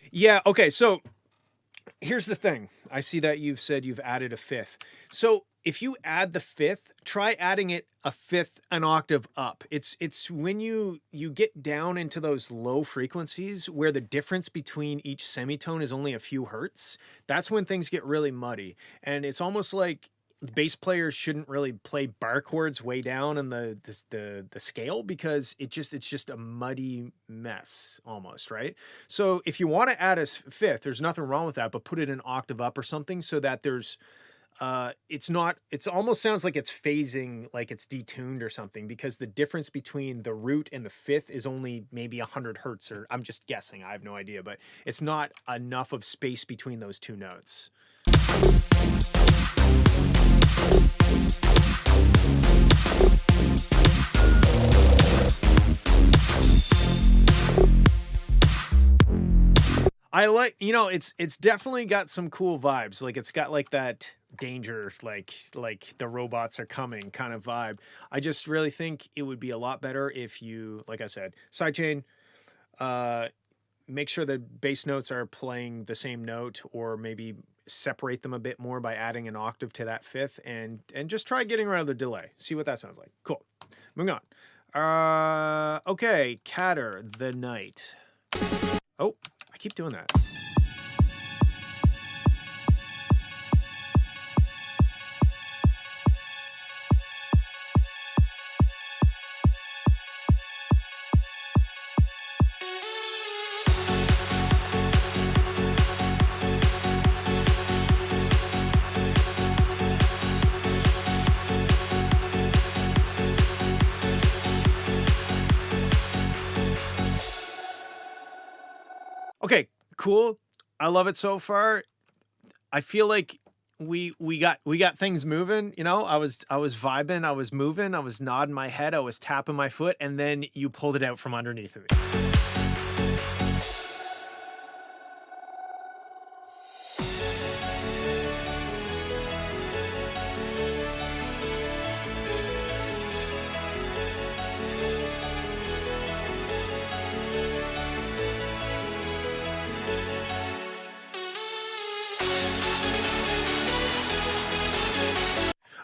Yeah, okay, so here's the thing. I see that you've said you've added a fifth. So if you add the fifth, try adding it a fifth, an octave up. It's when you get down into those low frequencies where the difference between each semitone is only a few hertz. That's when things get really muddy. And it's almost like bass players shouldn't really play bar chords way down in the scale, because it's just a muddy mess almost, right? So if you want to add a fifth, there's nothing wrong with that, but put it an octave up or something so that there's it's almost sounds like it's phasing, like it's detuned or something, because the difference between the root and the fifth is only maybe 100 hertz, or I'm just guessing, I have no idea, but it's not enough of space between those two notes. I like, it's definitely got some cool vibes. Like it's got like that danger, like the robots are coming kind of vibe. I just really think it would be a lot better if you, like I said, sidechain, uh, make sure the bass notes are playing the same note, or maybe separate them a bit more by adding an octave to that fifth, and just try getting rid of the delay. See what that sounds like. Cool. Moving on. Okay, Catter the Night. Oh, I keep doing that. Okay, cool. I love it so far. I feel like we got things moving, I was vibing, I was moving, I was nodding my head, I was tapping my foot, and then you pulled it out from underneath of me.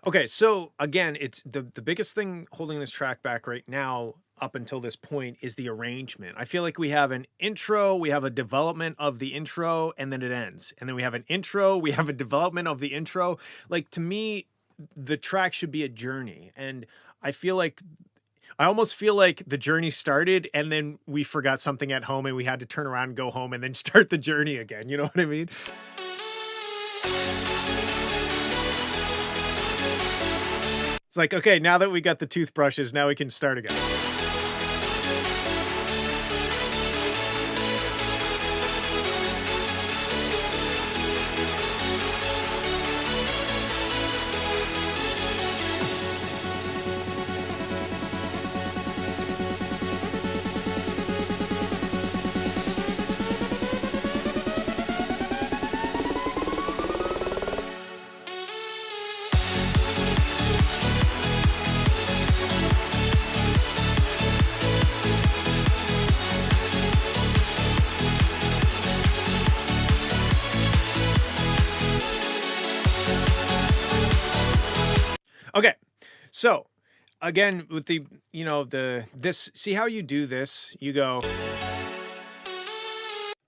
Okay, so again, it's the biggest thing holding this track back right now up until this point is the arrangement. I feel like we have an intro, we have a development of the intro, and then it ends. And then we have an intro, we have a development of the intro. Like, to me, the track should be a journey. And I almost feel like the journey started and then we forgot something at home and we had to turn around and go home and then start the journey again. You know what I mean? It's like, okay, now that we got the toothbrushes, now we can start again. Okay, so again, with the, this, see how you do this? You go,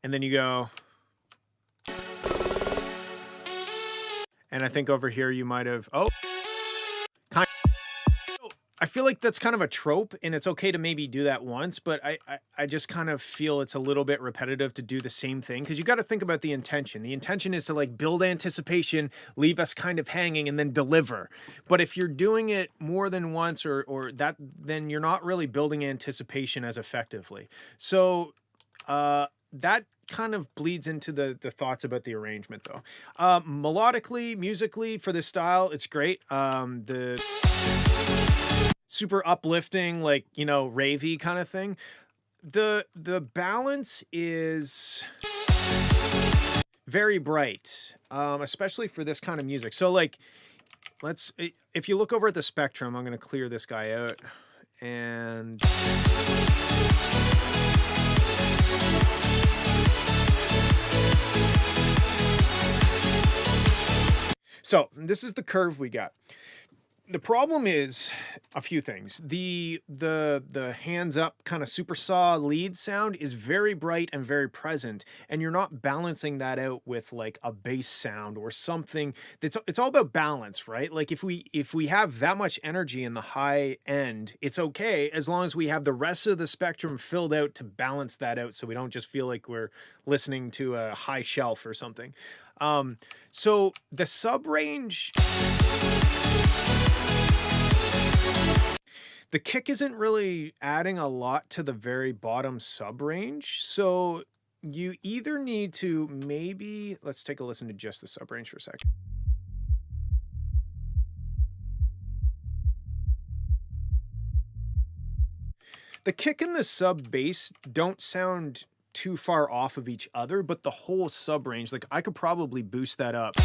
and then you go, and I think over here you might have, kind I feel like that's kind of a trope, and it's okay to maybe do that once, but I just kind of feel it's a little bit repetitive to do the same thing, because you got to think about the intention. The intention is to like build anticipation, leave us kind of hanging, and then deliver. But if you're doing it more than once or that, then you're not really building anticipation as effectively. So that kind of bleeds into the thoughts about the arrangement, though. Melodically, musically, for this style, it's great. The super uplifting, like, ravey kind of thing. The balance is very bright, especially for this kind of music. So like, if you look over at the spectrum, I'm going to clear this guy out, and so this is the curve we got. The problem is a few things. The hands up kind of super saw lead sound is very bright and very present, and you're not balancing that out with like a bass sound or something. It's all about balance, right? Like if we have that much energy in the high end, it's okay as long as we have the rest of the spectrum filled out to balance that out, so we don't just feel like we're listening to a high shelf or something. So the sub range. The kick isn't really adding a lot to the very bottom sub range, so you either need to maybe let's take a listen to just the sub range for a second. The kick and the sub bass don't sound too far off of each other, but the whole sub range, like I could probably boost that up.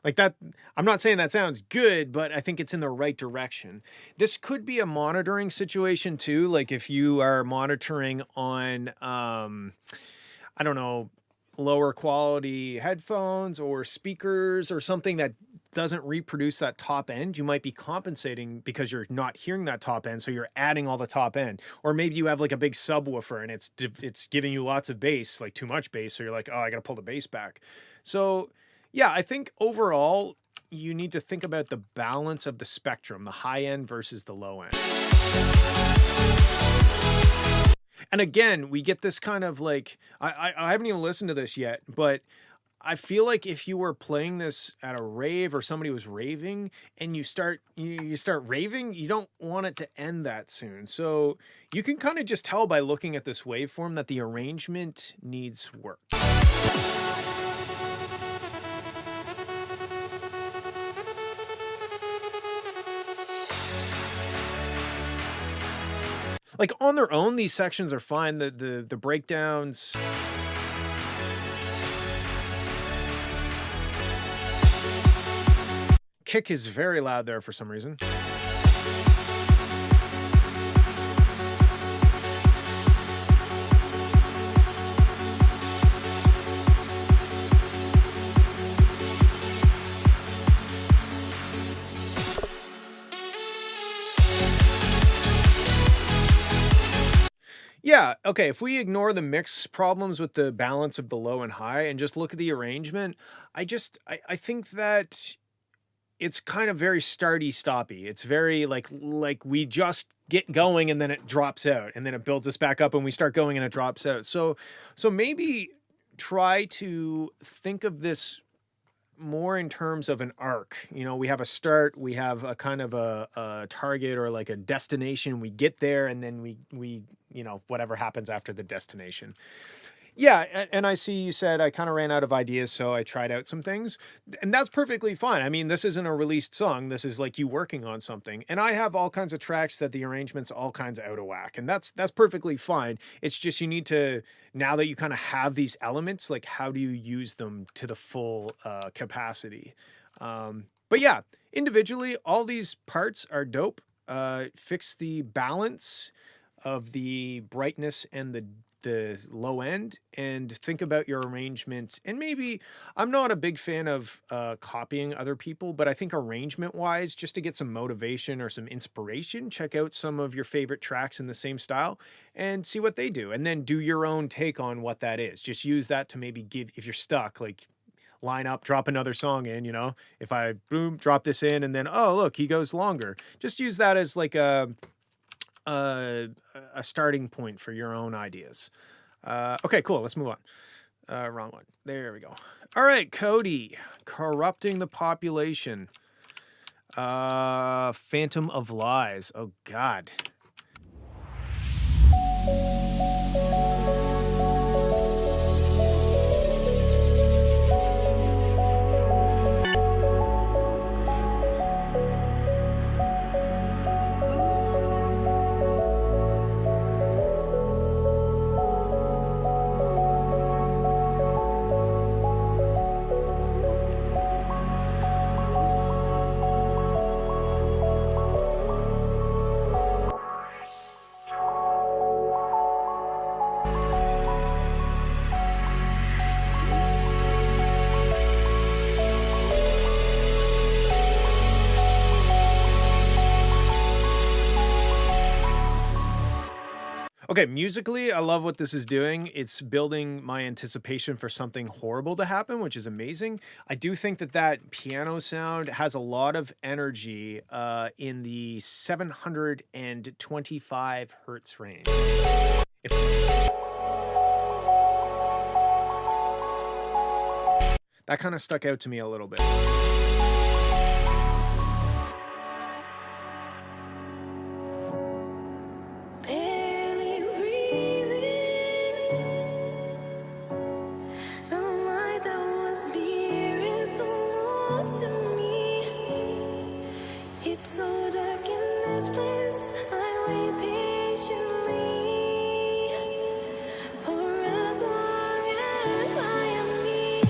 Like that, I'm not saying that sounds good, but I think it's in the right direction. This could be a monitoring situation too. Like if you are monitoring on, I don't know, lower quality headphones or speakers or something that doesn't reproduce that top end, you might be compensating because you're not hearing that top end, so you're adding all the top end. Or maybe you have like a big subwoofer and it's giving you lots of bass, like too much bass, so you're like, oh, I gotta pull the bass back. So yeah, I think overall you need to think about the balance of the spectrum, the high end versus the low end. And again, we get this kind of like I haven't even listened to this yet, but I feel like if you were playing this at a rave or somebody was raving and you start raving, you don't want it to end that soon. So you can kind of just tell by looking at this waveform that the arrangement needs work. Like on their own, these sections are fine. The breakdowns. Kick is very loud there for some reason. Yeah, okay, if we ignore the mix problems with the balance of the low and high and just look at the arrangement, I think that it's kind of very starty stoppy. It's very like we just get going and then it drops out and then it builds us back up and we start going and it drops out. So maybe try to think of this more in terms of an arc. You know, we have a start, we have a kind of a target or like a destination. We get there and then we you know, whatever happens after the destination. Yeah, and I see you said I kind of ran out of ideas, so I tried out some things, and that's perfectly fine. I mean, this isn't a released song. This is like you working on something, and I have all kinds of tracks that the arrangement's all kinds of out of whack, and that's perfectly fine. It's just you need to, now that you kind of have these elements, like how do you use them to the full capacity? But yeah, individually, all these parts are dope. Fix the balance of the brightness and the low end and think about your arrangement. And maybe I'm not a big fan of copying other people, but I think arrangement wise, just to get some motivation or some inspiration, check out some of your favorite tracks in the same style and see what they do, and then do your own take on what that is. Just use that to maybe give, if you're stuck, like line up, drop another song in, you know, if I boom, drop this in and then, oh, look, he goes longer. Just use that as like a starting point for your own ideas. Okay, cool. Let's move on. Wrong one. There we go. All right, Cody, corrupting the population. Phantom of Lies. Oh God. Okay, musically, I love what this is doing. It's building my anticipation for something horrible to happen, which is amazing. I do think that that piano sound has a lot of energy in the 725 hertz range. If that kind of stuck out to me a little bit. Barely breathing. The light that was near is so lost to me. It's so dark in this place. I wait patiently for as long as I am me.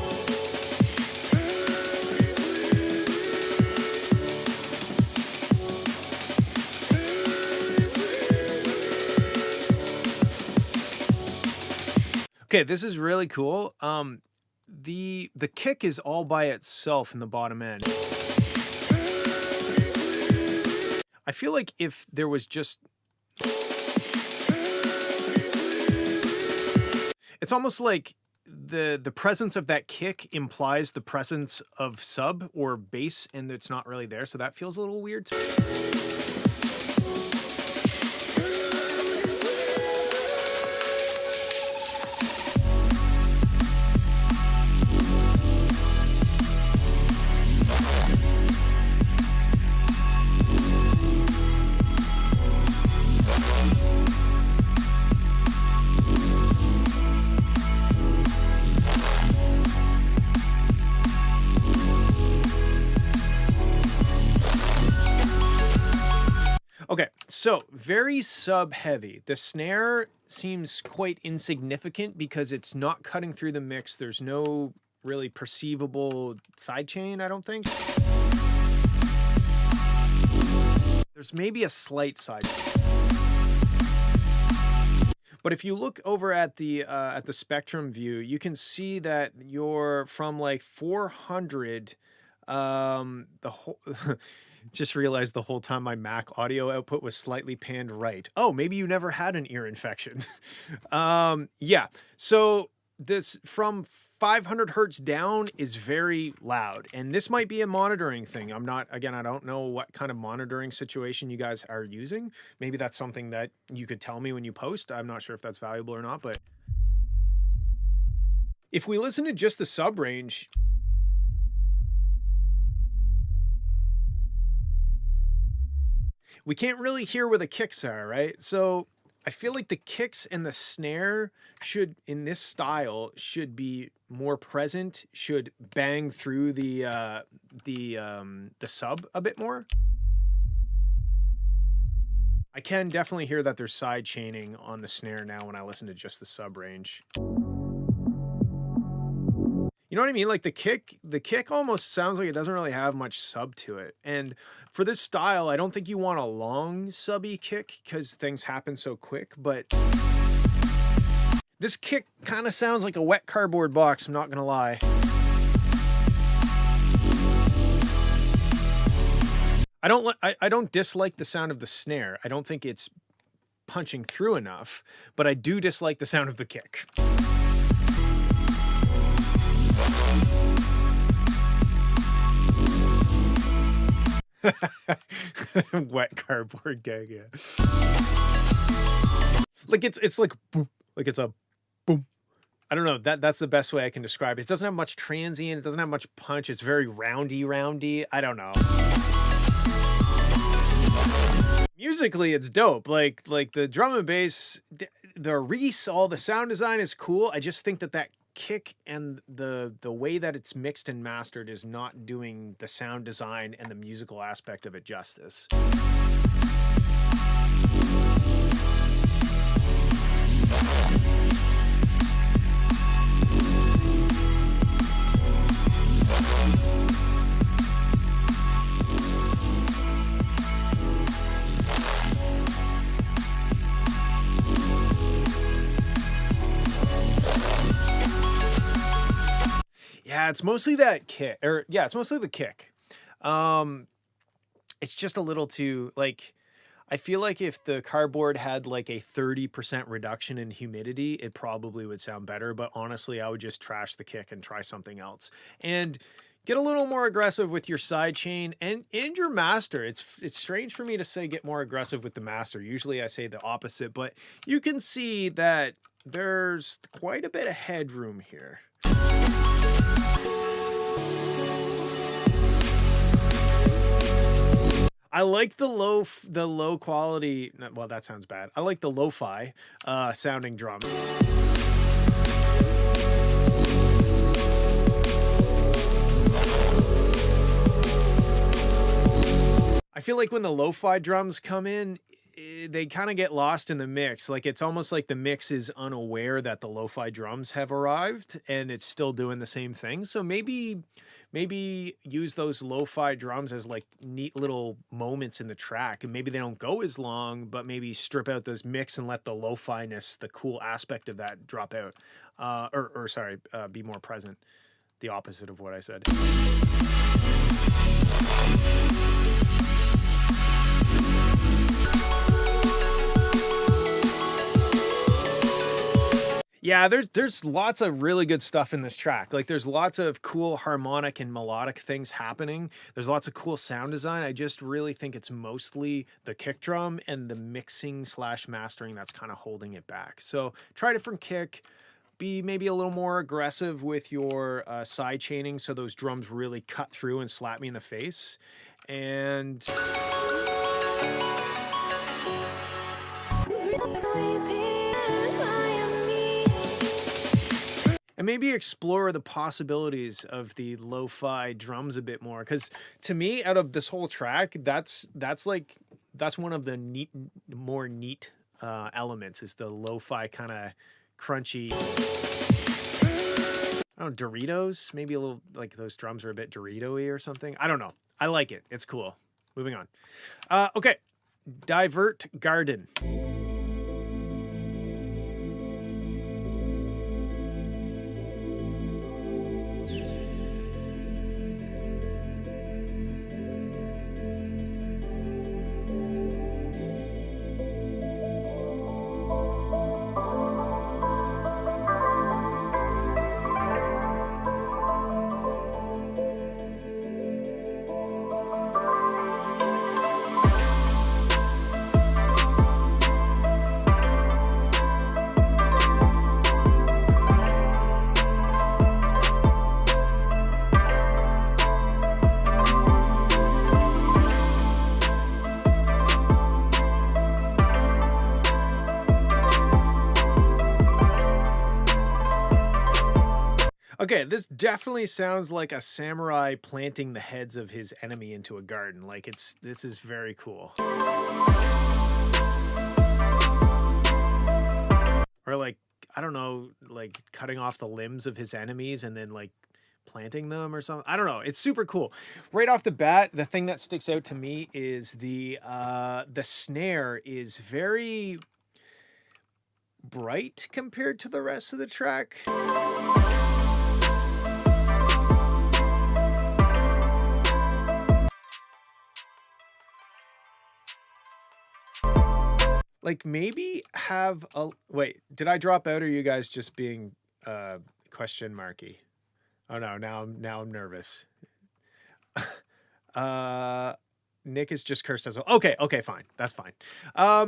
Okay, this is really cool. The kick is all by itself in the bottom end. I feel like if there was just it's almost like the presence of that kick implies the presence of sub or bass, and it's not really there, so that feels a little weird to me. Okay, so very sub heavy. The snare seems quite insignificant because it's not cutting through the mix. There's no really perceivable sidechain, I don't think. There's maybe a slight side. But if you look over at the spectrum view, you can see that you're from like 400 the whole just realized the whole time my Mac audio output was slightly panned right. Oh, maybe you never had an ear infection. Yeah. So this from 500 hertz down is very loud, and this might be a monitoring thing. I'm not, again, I don't know what kind of monitoring situation you guys are using. Maybe that's something that you could tell me when you post. I'm not sure if that's valuable or not, but if we listen to just the sub range, we can't really hear where the kicks are, right? So I feel like the kicks and the snare should, in this style, should be more present, should bang through the sub a bit more. I can definitely hear that there's side chaining on the snare now when I listen to just the sub range. You know what I mean? Like the kick almost sounds like it doesn't really have much sub to it. And for this style, I don't think you want a long subby kick because things happen so quick, but this kick kind of sounds like a wet cardboard box, I'm not gonna lie. I don't dislike the sound of the snare. I don't think it's punching through enough, but I do dislike the sound of the kick. Wet cardboard gag, yeah. Like it's like boom, like it's a boom. I don't know. That's the best way I can describe it. It doesn't have much transient. It doesn't have much punch. It's very roundy. I don't know. Musically, it's dope. Like the drum and bass, the Reese, all the sound design is cool. I just think that kick and the way that it's mixed and mastered is not doing the sound design and the musical aspect of it justice. Yeah, it's mostly that kick, or yeah, it's mostly the kick. It's just a little too, like, I feel like if the cardboard had like a 30% reduction in humidity, it probably would sound better. But honestly, I would just trash the kick and try something else. And get a little more aggressive with your side chain and your master. It's strange for me to say get more aggressive with the master. Usually I say the opposite, but you can see that there's quite a bit of headroom here. I like the low quality, well, that sounds bad. I like the lo-fi sounding drums. I feel like when the lo-fi drums come in, they kind of get lost in the mix. Like it's almost like the mix is unaware that the lo-fi drums have arrived and it's still doing the same thing. So maybe use those lo-fi drums as like neat little moments in the track, and maybe they don't go as long, but maybe strip out those mix and let the lo-fi-ness, the cool aspect of that drop out. Be more present. The opposite of what I said. Yeah, there's lots of really good stuff in this track. Like there's lots of cool harmonic and melodic things happening. There's lots of cool sound design. I just really think it's mostly the kick drum and the mixing / mastering that's kind of holding it back. So try a different kick. Be maybe a little more aggressive with your side chaining so those drums really cut through and slap me in the face. And maybe explore the possibilities of the lo-fi drums a bit more, because to me, out of this whole track, that's one of the more neat elements, is the lo-fi kind of crunchy. I don't know, Doritos, maybe a little, like those drums are a bit Dorito-y or something. I don't know. I like it. It's cool. Moving on. Okay. Divert Garden. Okay, this definitely sounds like a samurai planting the heads of his enemy into a garden. Like this is very cool. Or like, I don't know, like cutting off the limbs of his enemies and then like planting them or something. I don't know. It's super cool. Right off the bat, the thing that sticks out to me is the snare is very bright compared to the rest of the track. Like maybe have a, wait, did I drop out or are you guys just being question marky? Oh no, now I'm nervous. Nick is just cursed as well. Okay, fine. That's fine.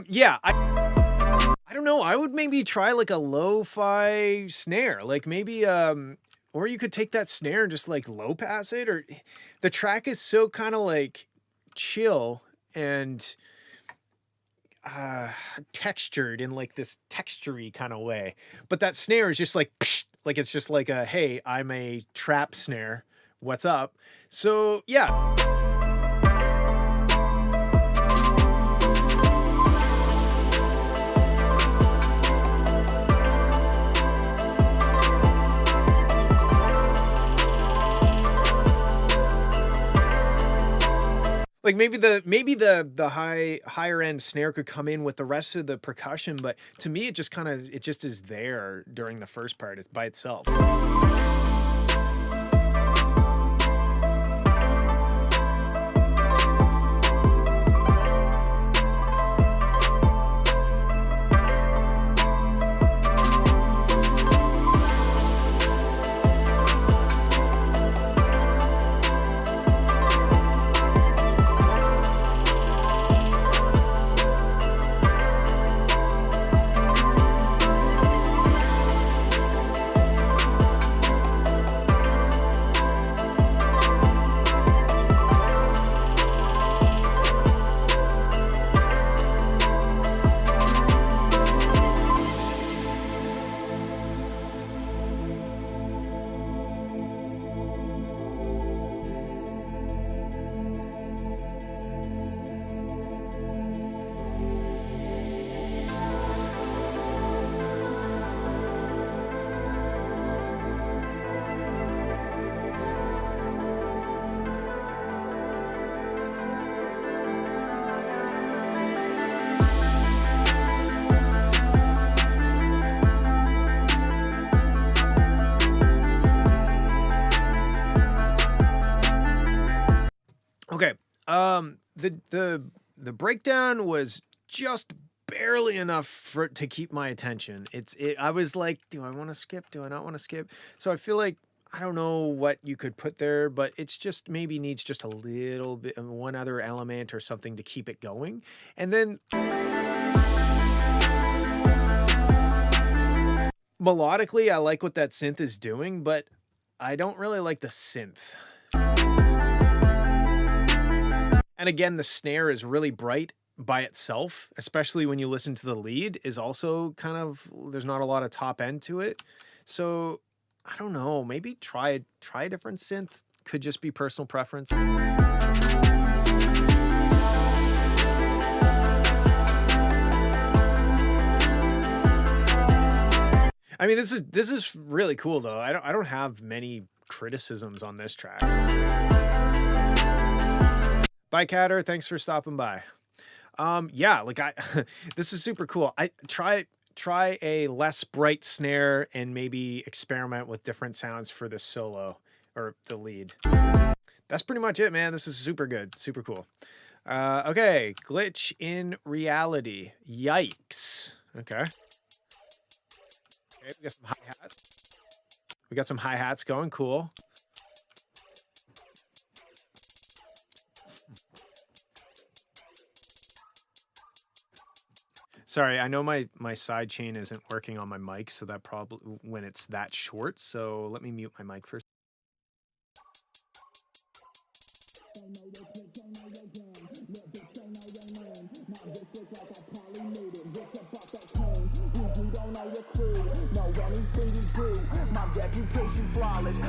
Yeah, I don't know. I would maybe try like a lo-fi snare. Like maybe or you could take that snare and just like low pass it, or the track is so kind of like chill and textured in like this textury kind of way, but that snare is just like psh, like it's just like a, hey, I'm a trap snare, what's up? So yeah. Like maybe the higher end snare could come in with the rest of the percussion, but to me it just is there during the first part. It's by itself. The breakdown was just barely enough for to keep my attention. I was like, do I want to skip? Do I not want to skip? So I feel like I don't know what you could put there, but it's just maybe needs just a little bit of one other element or something to keep it going. And then melodically, I like what that synth is doing, but I don't really like the synth. And again, the snare is really bright by itself, especially when you listen to the lead, is also kind of, there's not a lot of top end to it. So I don't know, maybe try a different synth. Could just be personal preference. I mean, this is really cool though. I don't have many criticisms on this track. Bye, Catter. Thanks for stopping by. Yeah, like this is super cool. I try a less bright snare and maybe experiment with different sounds for the solo or the lead. That's pretty much it, man. This is super good, super cool. Okay, glitch in reality. Yikes. Okay. Okay, we got some hi-hats. We got some hi-hats going, cool. Sorry, I know my side chain isn't working on my mic, so that probably when it's that short. So let me mute my mic first.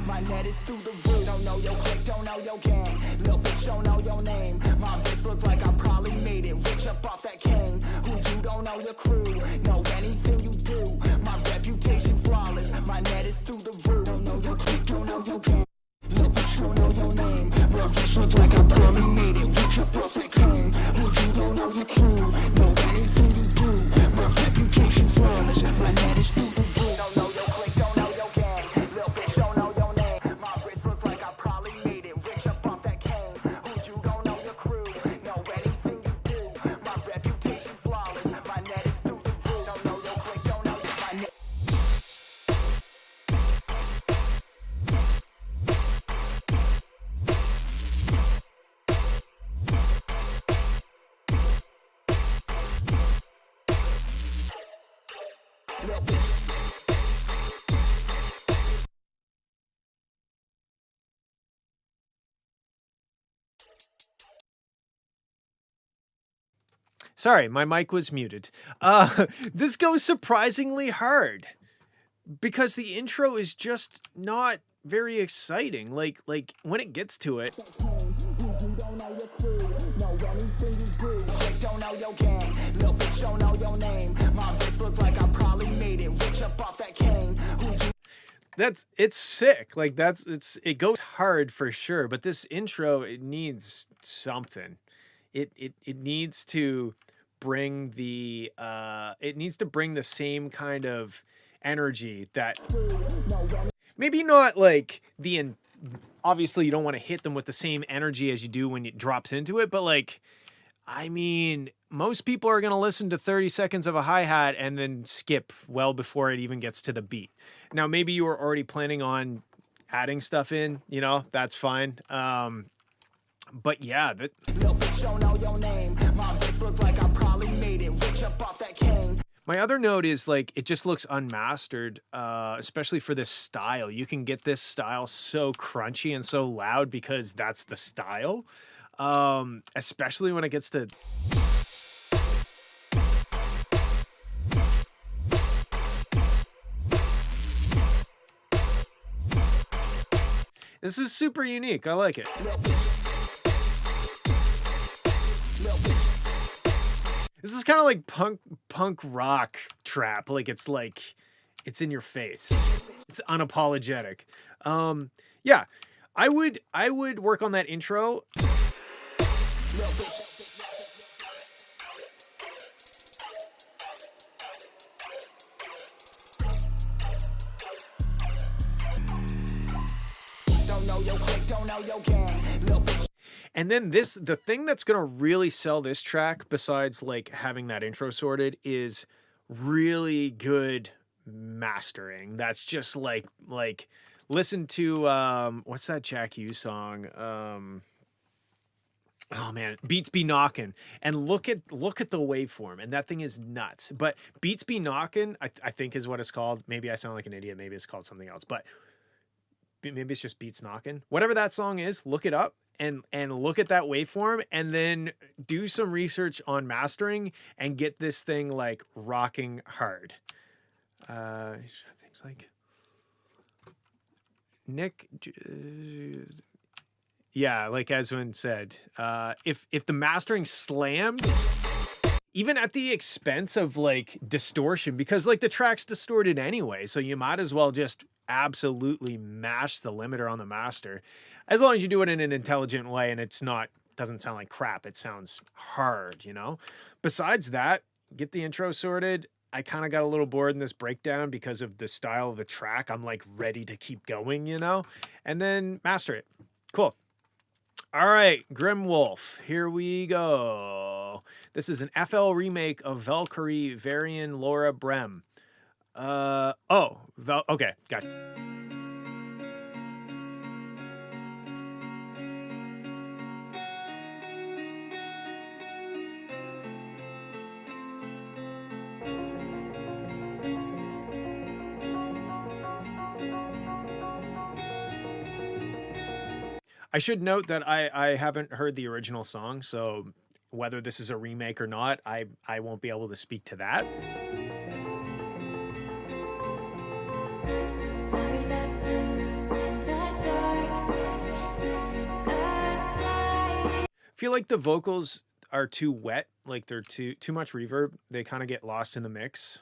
My net is through the roof. Don't know your clique, don't know your gang. Little bitch don't know your name. My wrist look like I probably made it rich up off that cane. Who you don't know your crew. Know anything you do. My reputation flawless. My net is through the roof. Don't know your clique, don't know your gang. Little bitch don't know your name. My wrist look like I probably made it rich up off that cane. Who you don't know your crew. Know anything you do. My reputation flawless. My net is through the roof. Don't know your clique, don't know your gang. Little bitch don't know your name. My wrist look like I probably made it rich up off that cane. Who you don't know your crew. Know anything you do. My reputation flawless. My net is through the roof. Don't know your clique, don't know my net. Little bitch. Sorry, my mic was muted. This goes surprisingly hard because the intro is just not very exciting. Like when it gets to it, Don't know your gang, little bitch don't know your name. My wrist look like I probably made it rich up off that cane. Who you it's sick. Like it goes hard for sure. But this intro, it needs something. It needs to bring the same kind of energy that maybe not like obviously you don't want to hit them with the same energy as you do when it drops into it, but like, I mean, most people are going to listen to 30 seconds of a hi-hat and then skip well before it even gets to the beat. Now, maybe you were already planning on adding stuff in, that's fine. But yeah, little bitch don't know your name. My wrist look like I probably made it rich up off that cane. my other note is like, it just looks unmastered, especially for this style. You can get this style so crunchy and so loud because that's the style. Especially when it gets to this is super unique. I like it. This is kind of like punk rock trap. Like it's in your face. It's unapologetic. Yeah, I would work on that intro. And then the thing that's gonna really sell this track, besides like having that intro sorted, is really good mastering. That's just like listen to what's that Jack Hughes song? Oh man, Beats Be Knockin', and look at the waveform, and that thing is nuts. But Beats Be Knockin', I think is what it's called. Maybe I sound like an idiot. Maybe it's called something else. But maybe it's just Beats Knockin'. Whatever that song is, look it up and look at that waveform, and then do some research on mastering and get this thing like rocking hard. Things like Nick. Yeah, like Eswin said, if the mastering slammed, even at the expense of like distortion, because like the track's distorted anyway, so you might as well just absolutely mash the limiter on the master, as long as you do it in an intelligent way and it's not doesn't sound like crap. It sounds hard, you know. Besides that, get the intro sorted. I kind of got a little bored in this breakdown because of the style of the track. I'm like ready to keep going, you know, and then master it. Cool. All right, Grim Wolf, here we go. This is an FL remake of Valkyrie Varian Laura Brem. Okay, gotcha. I should note that I haven't heard the original song, so whether this is a remake or not, I won't be able to speak to that. Feel like the vocals are too wet, like they're too much reverb. They kind of get lost in the mix.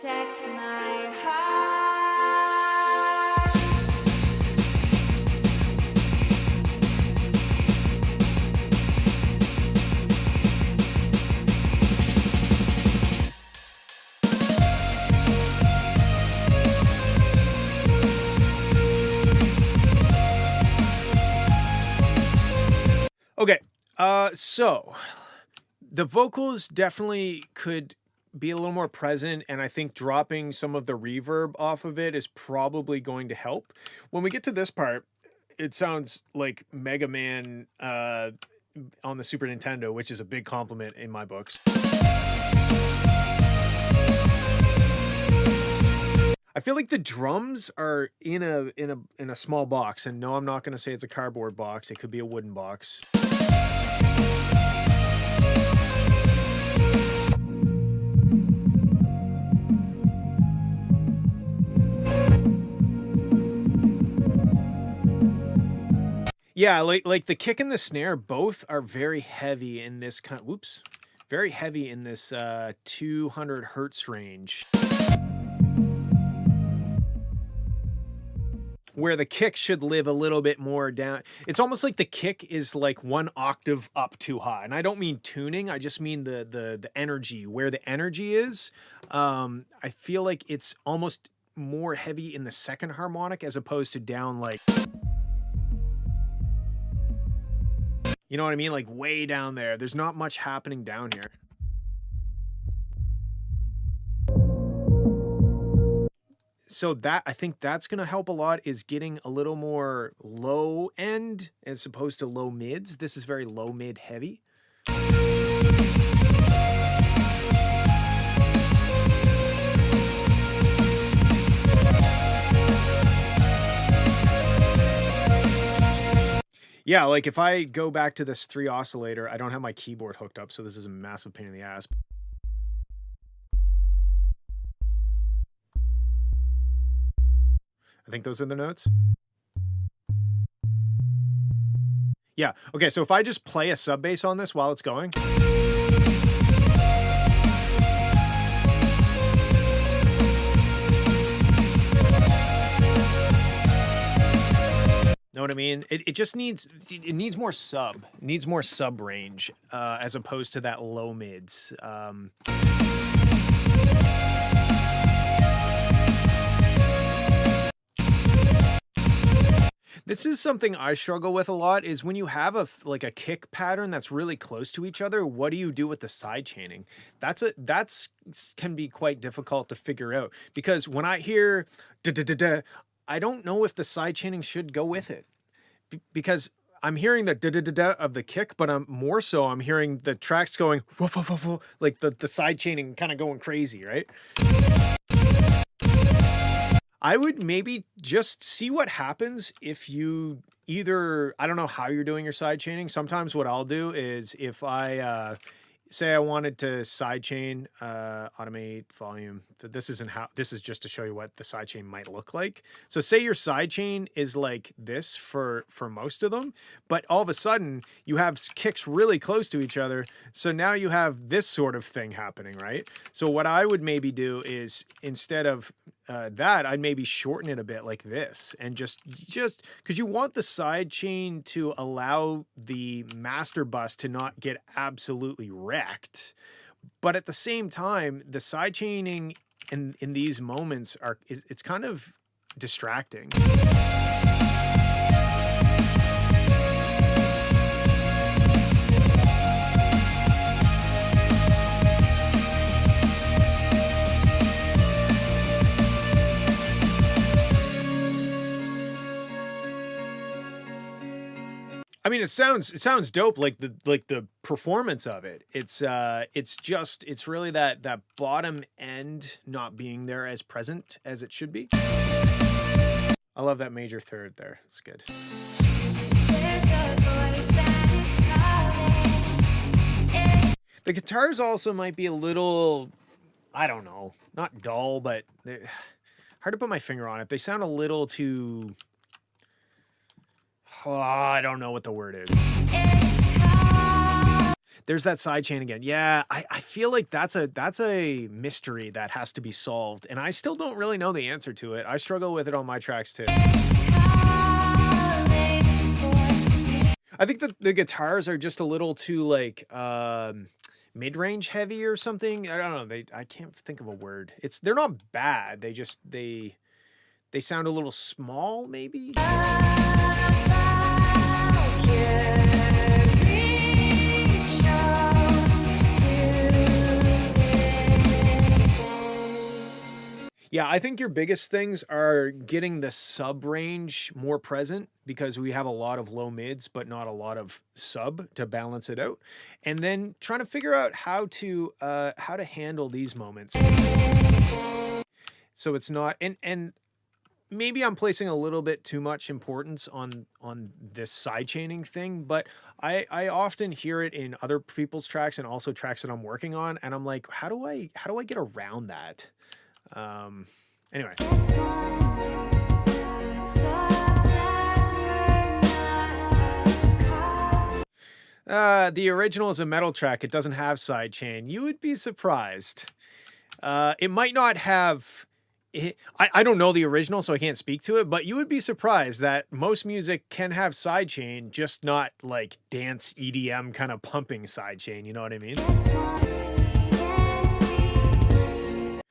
Protects my heart. Okay, so the vocals definitely could be a little more present, and I think dropping some of the reverb off of it is probably going to help. When we get to this part, it sounds like Mega Man on the Super Nintendo, which is a big compliment in my books. I feel like the drums are in a small box, and no, I'm not going to say it's a cardboard box. It could be a wooden box. Yeah, like the kick and the snare both are very heavy in this kind. Whoops, very heavy in this 200 hertz range, where the kick should live a little bit more down. It's almost like the kick is like one octave up too high, and I don't mean tuning. I just mean the energy, where the energy is. I feel like it's almost more heavy in the second harmonic as opposed to down like. You know what I mean? Like way down there. There's not much happening down here. So that, I think that's going to help a lot, is getting a little more low end as opposed to low mids. This is very low mid heavy. Yeah, like if I go back to this 3 oscillator, I don't have my keyboard hooked up, so this is a massive pain in the ass. I think those are the notes. Yeah. Okay, so if I just play a sub bass on this while it's going. Know what I mean? It just needs, it needs more sub. It needs more sub range, as opposed to that low mids. This is something I struggle with a lot, is when you have like a kick pattern that's really close to each other, what do you do with the side chaining? That's can be quite difficult to figure out, because when I hear da da da da, I don't know if the side chaining should go with it, because I'm hearing the da da da da of the kick, but I'm hearing the tracks going woof, woof, woof, woof, like the side chaining kind of going crazy, right? I would maybe just see what happens if you either, I don't know how you're doing your side chaining. Sometimes what I'll do is, if I say I wanted to sidechain, automate volume. This isn't how, this is just to show you what the sidechain might look like. So say your sidechain is like this for most of them, but all of a sudden you have kicks really close to each other. So now you have this sort of thing happening, right? So what I would maybe do is, instead of that, I'd maybe shorten it a bit like this, and just because you want the side chain to allow the master bus to not get absolutely wrecked, but at the same time, the side chaining in these moments it's kind of distracting. I mean, it sounds dope, like the performance of it. It's really that bottom end not being there as present as it should be. I love that major third there. It's good. The guitars also might be a little, I don't know, not dull, but they're hard to put my finger on it. They sound a little too, oh, I don't know what the word is. There's that side chain again. Yeah, I feel like that's a mystery that has to be solved, and I still don't really know the answer to it. I struggle with it on my tracks too. I think that the guitars are just a little too like mid-range heavy or something. I don't know. I can't think of a word. They're not bad. They sound a little small, maybe. Yeah, I think your biggest things are getting the sub range more present, because we have a lot of low mids, but not a lot of sub to balance it out. And then trying to figure out how to handle these moments. So it's not, and maybe I'm placing a little bit too much importance on this side chaining thing, but I often hear it in other people's tracks and also tracks that I'm working on, and I'm like, how do I get around that? Anyway. The original is a metal track. It doesn't have sidechain. You would be surprised. It might not have. I don't know the original, so I can't speak to it, but you would be surprised that most music can have sidechain, just not like dance EDM kind of pumping sidechain. You know what I mean?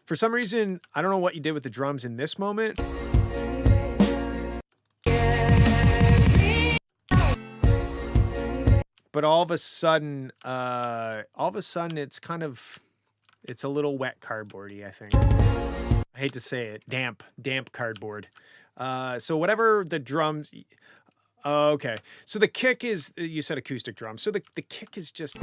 For some reason, I don't know what you did with the drums in this moment. But all of a sudden, it's kind of, it's a little wet cardboardy, I think. I hate to say it, damp cardboard. So whatever the drums, okay. So the kick is, you said acoustic drums. So the kick is just,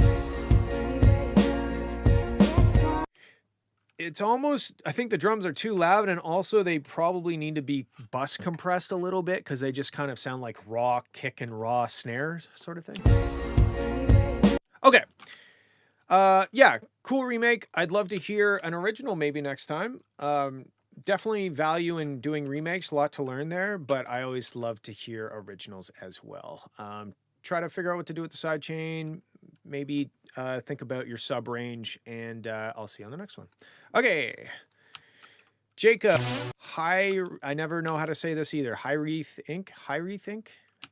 it's almost, I think the drums are too loud, and also they probably need to be bus compressed a little bit, because they just kind of sound like raw kick and raw snares sort of thing. Okay. Yeah, cool remake. I'd love to hear an original maybe next time. Definitely value in doing remakes, a lot to learn there, but I always love to hear originals as well. try to figure out what to do with the side chain. Maybe think about your sub range, and I'll see you on the next one. Okay. Jacob, I never know how to say this either. Hyreth Inc.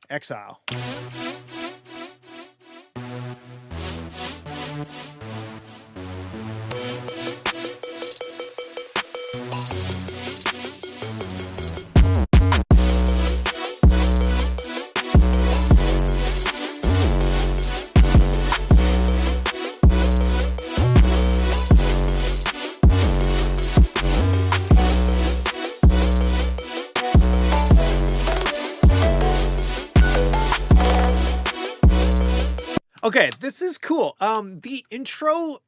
Exile. Okay, this is cool. The intro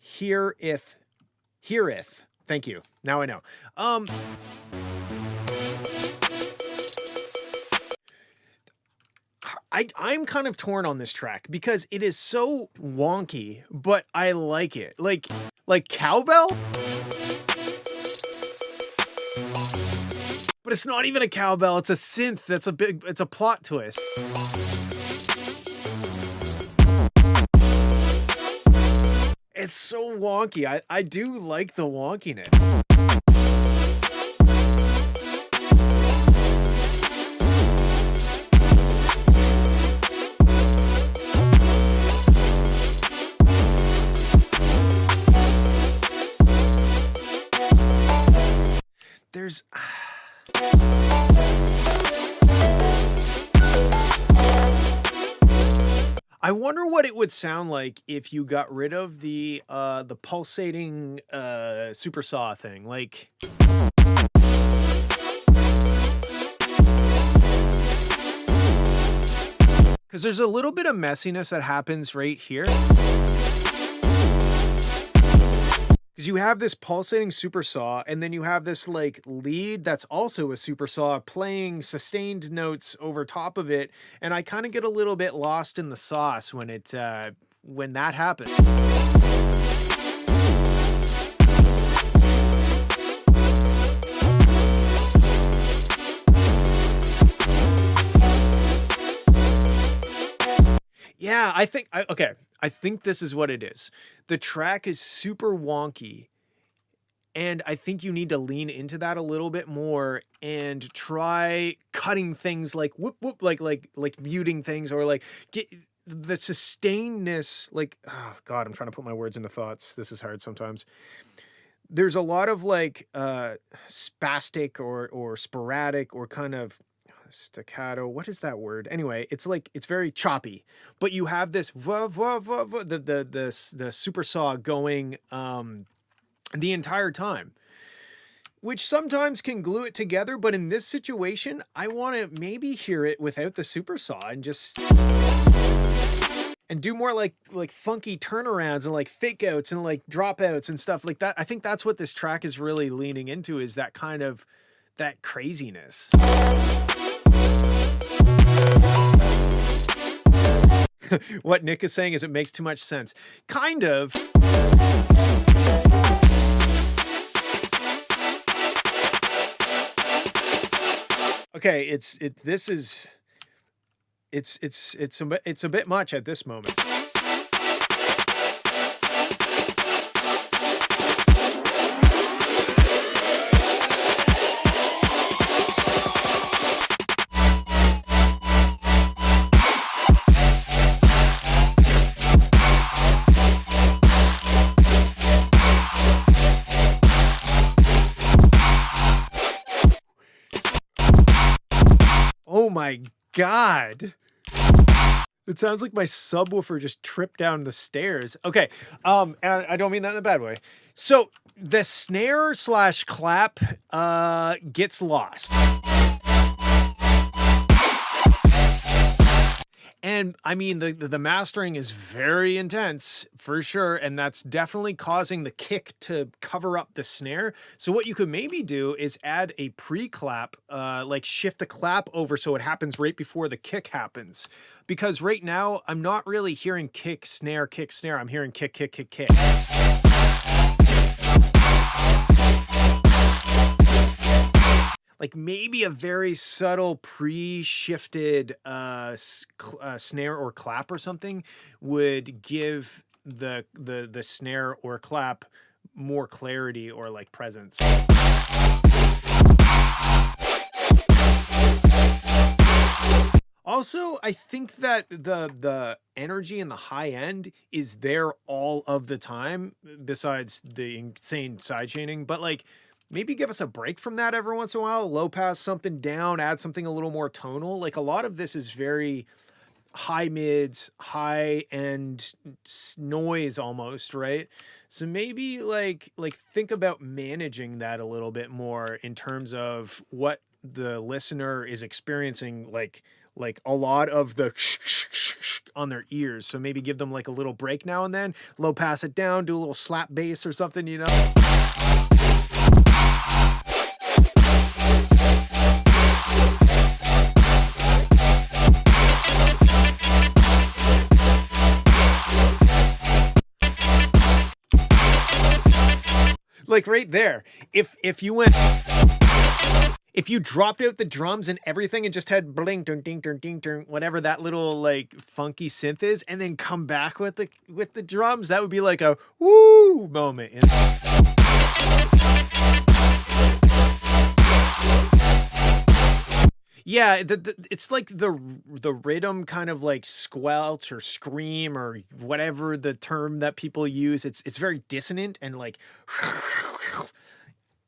heareth. Thank you. Now I know. I'm kind of torn on this track because it is so wonky, but I like it. Like cowbell? But it's not even a cowbell, it's a synth. It's a plot twist. It's so wonky. I do like the wonkiness. There's... I wonder what it would sound like if you got rid of the pulsating super saw thing, like. Because there's a little bit of messiness that happens right here. Because you have this pulsating super saw, and then you have this like lead that's also a super saw playing sustained notes over top of it, and I kind of get a little bit lost in the sauce when when that happens. Yeah, I think this is what it is. The track is super wonky, and I think you need to lean into that a little bit more and try cutting things like whoop whoop, like muting things, or like get the sustainedness. Like, oh God, I'm trying to put my words into thoughts. This is hard sometimes. There's a lot of like spastic or sporadic or kind of staccato. What is that word? Anyway, it's like, it's very choppy, but you have this the super saw going the entire time, which sometimes can glue it together. But in this situation, I want to maybe hear it without the super saw and just and do more like funky turnarounds and like fake outs and like dropouts and stuff like that. I think that's what this track is really leaning into, is that kind of that craziness. What Nick is saying is it makes too much sense. Kind of. Okay, it's a bit much at this moment. Oh my God. It sounds like my subwoofer just tripped down the stairs. Okay. And I don't mean that in a bad way. So the snare / clap gets lost. And I mean, the mastering is very intense for sure. And that's definitely causing the kick to cover up the snare. So what you could maybe do is add a pre-clap, like shift a clap over so it happens right before the kick happens. Because right now I'm not really hearing kick, snare, kick, snare. I'm hearing kick, kick, kick, kick. like maybe a very subtle pre-shifted snare or clap or something would give the snare or clap more clarity or like presence. Also, I think that the energy in the high end is there all of the time, besides the insane sidechaining. But like, maybe give us a break from that every once in a while. Low pass something down, add something a little more tonal. Like a lot of this is very high mids, high end noise almost, right? So maybe like think about managing that a little bit more in terms of what the listener is experiencing, like a lot of the on their ears. So maybe give them like a little break now and then, low pass it down, do a little slap bass or something, you know? Like right there, if you dropped out the drums and everything and just had bling ding ding ding ding ding, whatever that little like funky synth is, and then come back with the drums, that would be like a woo moment. You know? Yeah, it's like the rhythm kind of like squelch or scream or whatever the term that people use. It's very dissonant and like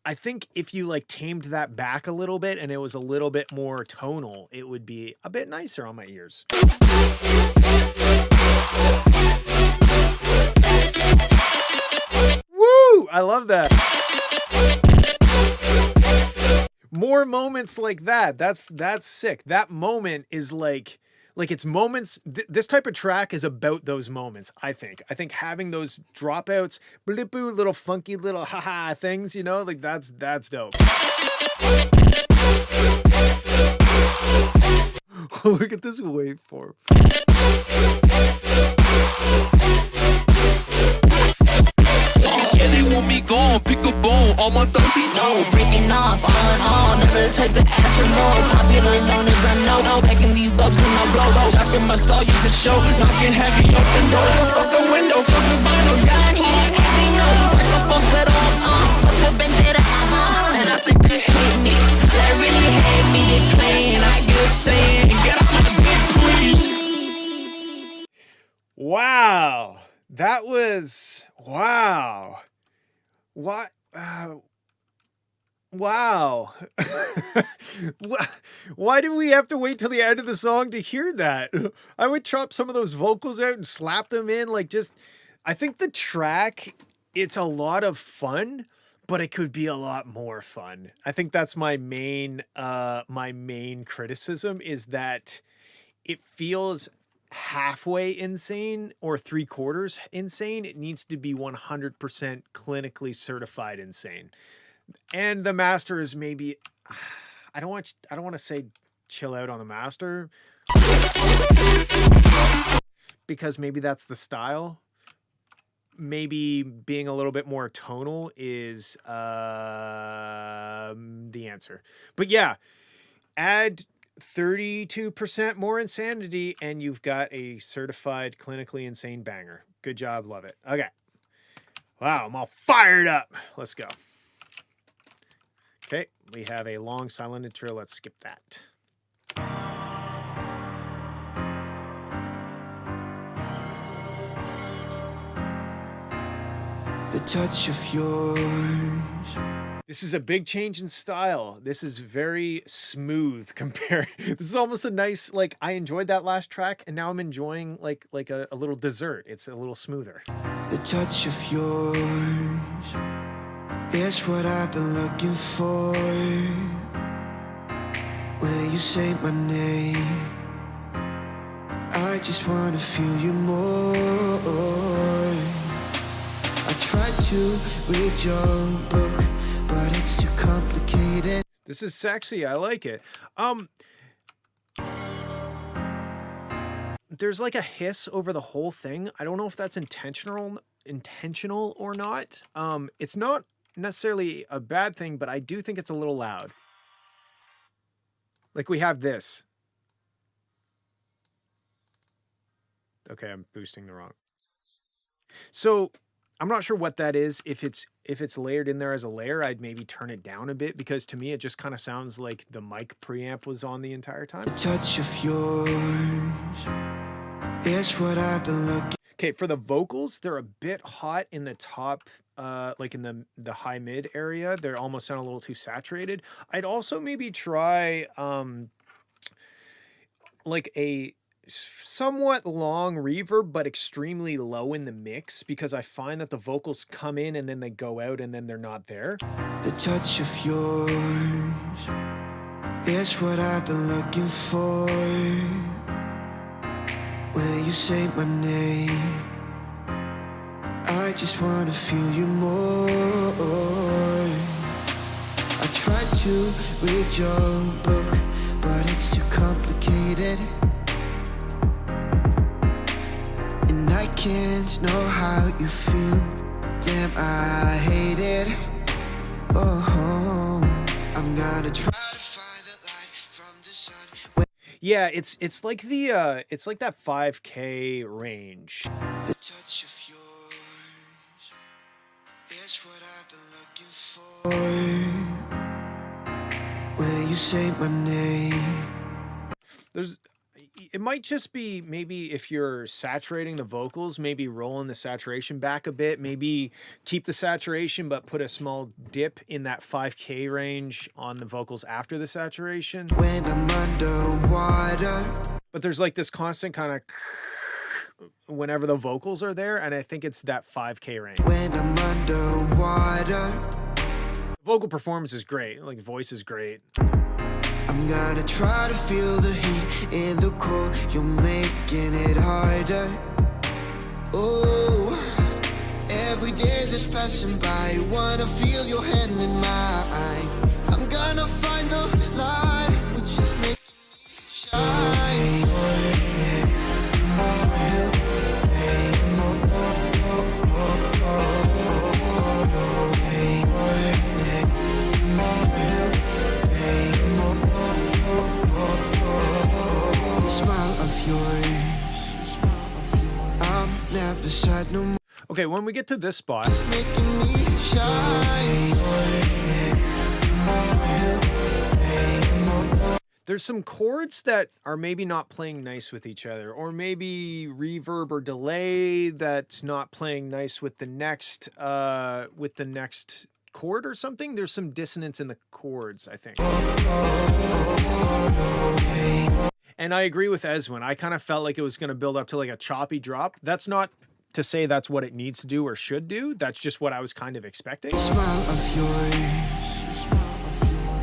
I think if you like tamed that back a little bit and it was a little bit more tonal, it would be a bit nicer on my ears. Woo! I love that. More moments like that. That's sick. That moment is like it's moments. This type of track is about those moments. I think having those dropouts, blipoo, little funky little haha things, you know, like that's dope. Look at this waveform. They want me gone, pick a bone, all my thumpy no. Breaking off, on, never take the ass for more. Popular known as I know, bagging these dubs in my blow. Dropping my stall, you can show, knocking heavy open doors. Fuck the window, fuck the vinyl, got here, heavy no. Microphone set on, fuck the vendetta, and I think they hate me, they really hate me, they playing, I get saying, get up to the big please. Wow, that was, wow. What? Wow. Why do we have to wait till the end of the song to hear that? I would chop some of those vocals out and slap them in. Like just, I think the track, it's a lot of fun, but it could be a lot more fun. I think that's my main criticism is that it feels halfway insane or 3/4 insane. It needs to be 100% clinically certified insane. And the master is maybe, I don't want to say chill out on the master because maybe that's the style. Maybe being a little bit more tonal is the answer. But yeah, add 32% more insanity and you've got a certified clinically insane banger. Good job. Love it. Okay. Wow. I'm all fired up. Let's go. Okay. We have a long silent intro. Let's skip that. The touch of yours. This is a big change in style. This is very smooth compared. This is almost a nice, like, I enjoyed that last track and now I'm enjoying like a little dessert. It's a little smoother. The touch of yours is what I've been looking for. When you say my name, I just wanna feel you more. I tried to read your book, but it's too complicated. This is sexy. I like it. There's like a hiss over the whole thing. I don't know if that's intentional or not. It's not necessarily a bad thing, but I do think it's a little loud. Like we have this. Okay, I'm boosting the wrong. So I'm not sure what that is. If it's layered in there as a layer, I'd maybe turn it down a bit, because to me it just kind of sounds like the mic preamp was on the entire time. Touch of yours is what I've been looking. Okay, for the vocals, they're a bit hot in the top, like in the high mid area. They almost sound a little too saturated. I'd also maybe try like a somewhat long reverb, but extremely low in the mix, because I find that the vocals come in and then they go out and then they're not there. The touch of yours is what I've been looking for. When you say my name, I just wanna feel you more. I tried to read your book, but it's too complicated, and I can't know how you feel. Damn, I hate it. Oh, I'm gonna try to find the light from the sun. Yeah, it's like the it's like that 5K range. The touch of yours is what I've been looking for. When you say my name, It might just be, maybe if you're saturating the vocals, maybe rolling the saturation back a bit, maybe keep the saturation but put a small dip in that 5K range on the vocals after the saturation. when I'm underwater, But there's like this constant kind of whenever the vocals are there, and I think it's that 5K range. when I'm underwater, Vocal performance is great, like voice is great. I'm gonna try to feel the heat in the cold. You're making it harder. Oh, every day that's passing by, wanna feel your hand in mine. I'm gonna find the light, which is making me shine. Never sad no more, Okay, when we get to this spot, making me shine. there's some chords that are maybe not playing nice with each other, or maybe reverb or delay that's not playing nice with the next chord or something. There's some dissonance in the chords, I think. And I agree with Eswin. I kind of felt like it was going to build up to like a choppy drop. That's not to say that's what it needs to do or should do. That's just what I was kind of expecting. Smile of yours,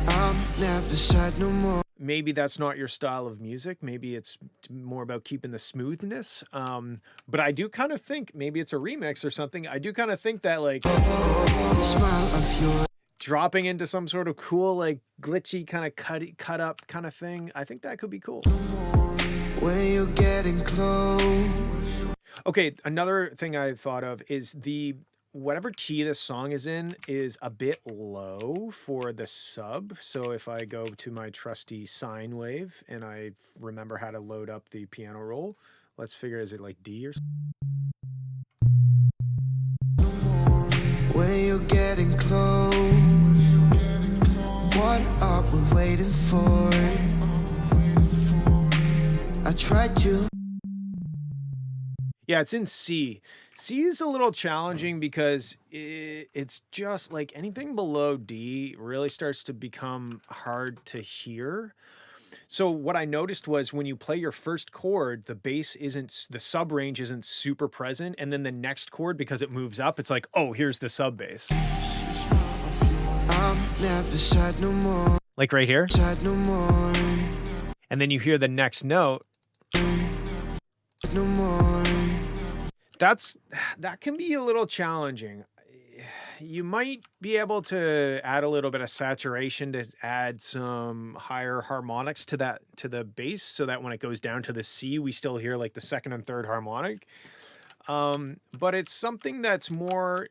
I'm never sad no more. Maybe that's not your style of music. Maybe it's more about keeping the smoothness. But I do kind of think maybe it's a remix or something. I do kind of think that like Smile of yours, dropping into some sort of cool, like glitchy kind of cut up kind of thing. I think that could be cool. when you're getting close. Okay, another thing I thought of is whatever key this song is in is a bit low for the sub. So if I go to my trusty sine wave and I remember how to load up the piano roll, let's figure, is it like D or something? When you're getting close, what are we waiting for? I tried to. Yeah, it's in C. C is a little challenging because it's just like anything below D really starts to become hard to hear. So what I noticed was when you play your first chord, the bass isn't, the sub range isn't super present. And then the next chord, because it moves up, it's like, oh, here's the sub bass. I'm never sad no more, Like right here. sad no more, And then you hear the next note. no more. That can be a little challenging. You might be able to add a little bit of saturation to add some higher harmonics to the bass, so that when it goes down to the C, we still hear like the second and third harmonic. But it's something that's more,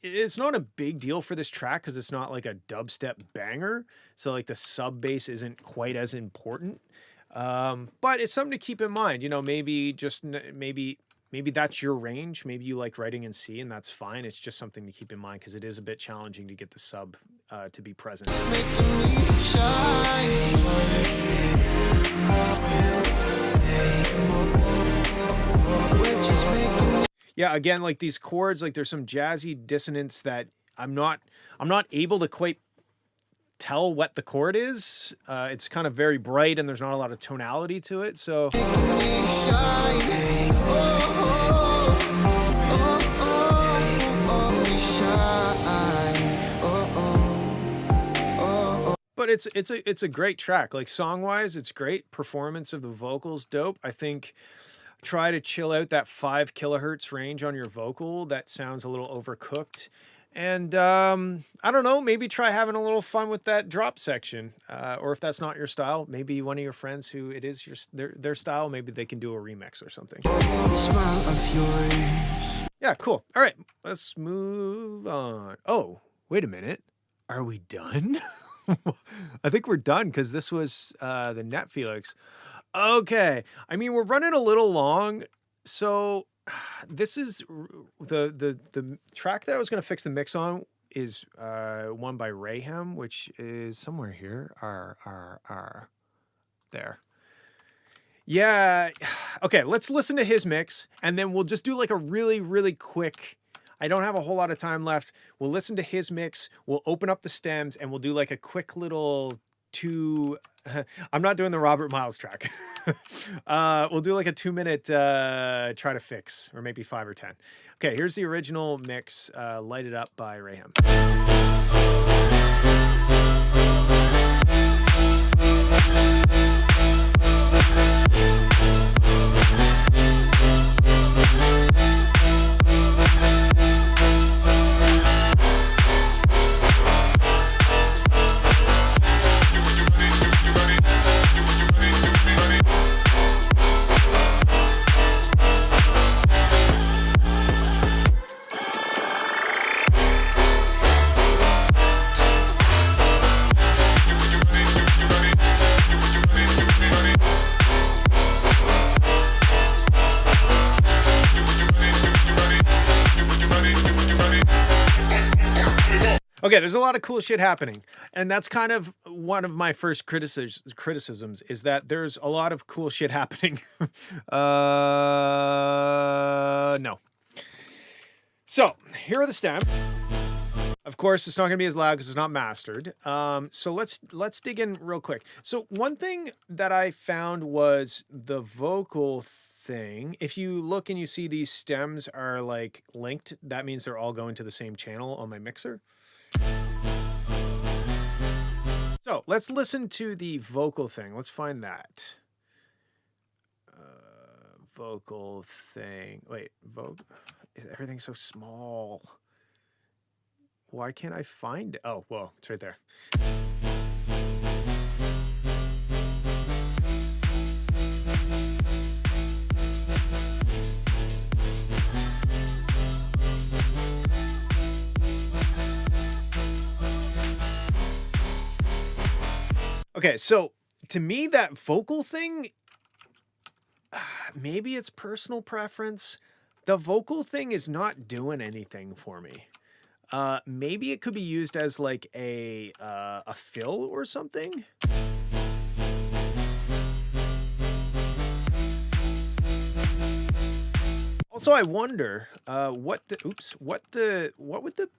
it's not a big deal for this track because it's not like a dubstep banger. So like the sub bass isn't quite as important. But it's something to keep in mind. You know, maybe maybe that's your range. Maybe you like writing in C, and that's fine. It's just something to keep in mind because it is a bit challenging to get the sub to be present. Yeah, again, like these chords, like there's some jazzy dissonance that I'm not able to quite tell what the chord is. It's kind of very bright and there's not a lot of tonality to it. So but it's a great track. Like song-wise, it's great. Performance of the vocals, dope. I think try to chill out that 5 kilohertz range on your vocal. That sounds a little overcooked. And I don't know, maybe try having a little fun with that drop section. Or if that's not your style, maybe one of your friends who it is their style, maybe they can do a remix or something. Yeah, cool. All right, let's move on. Oh, wait a minute. Are we done? I think we're done because this was the Net Felix. Okay. I mean, we're running a little long. So this is the track that I was going to fix the mix on is one by Rayhem, which is somewhere here. There. Yeah. Okay, let's listen to his mix and then we'll just do like a really, really quick. I don't have a whole lot of time left. We'll listen to his mix. We'll open up the stems and we'll do like a quick little I'm not doing the Robert Miles track. We'll do like a 2-minute try to fix, or maybe 5 or 10. Okay, here's the original mix, Light It Up by Rayhem. Okay, there's a lot of cool shit happening. And that's kind of one of my first criticisms is that there's a lot of cool shit happening. No. So, here are the stems. Of course, it's not going to be as loud because it's not mastered. So let's dig in real quick. So one thing that I found was the vocal thing. If you look and you see these stems are like linked, that means they're all going to the same channel on my mixer. So let's listen to the vocal thing. Let's find that. Vocal thing. Wait, everything's so small. Why can't I find it? Oh, well, it's right there. Okay, so to me, that vocal thing, maybe it's personal preference. The vocal thing is not doing anything for me. Maybe it could be used as like a fill or something. Also, I wonder what would the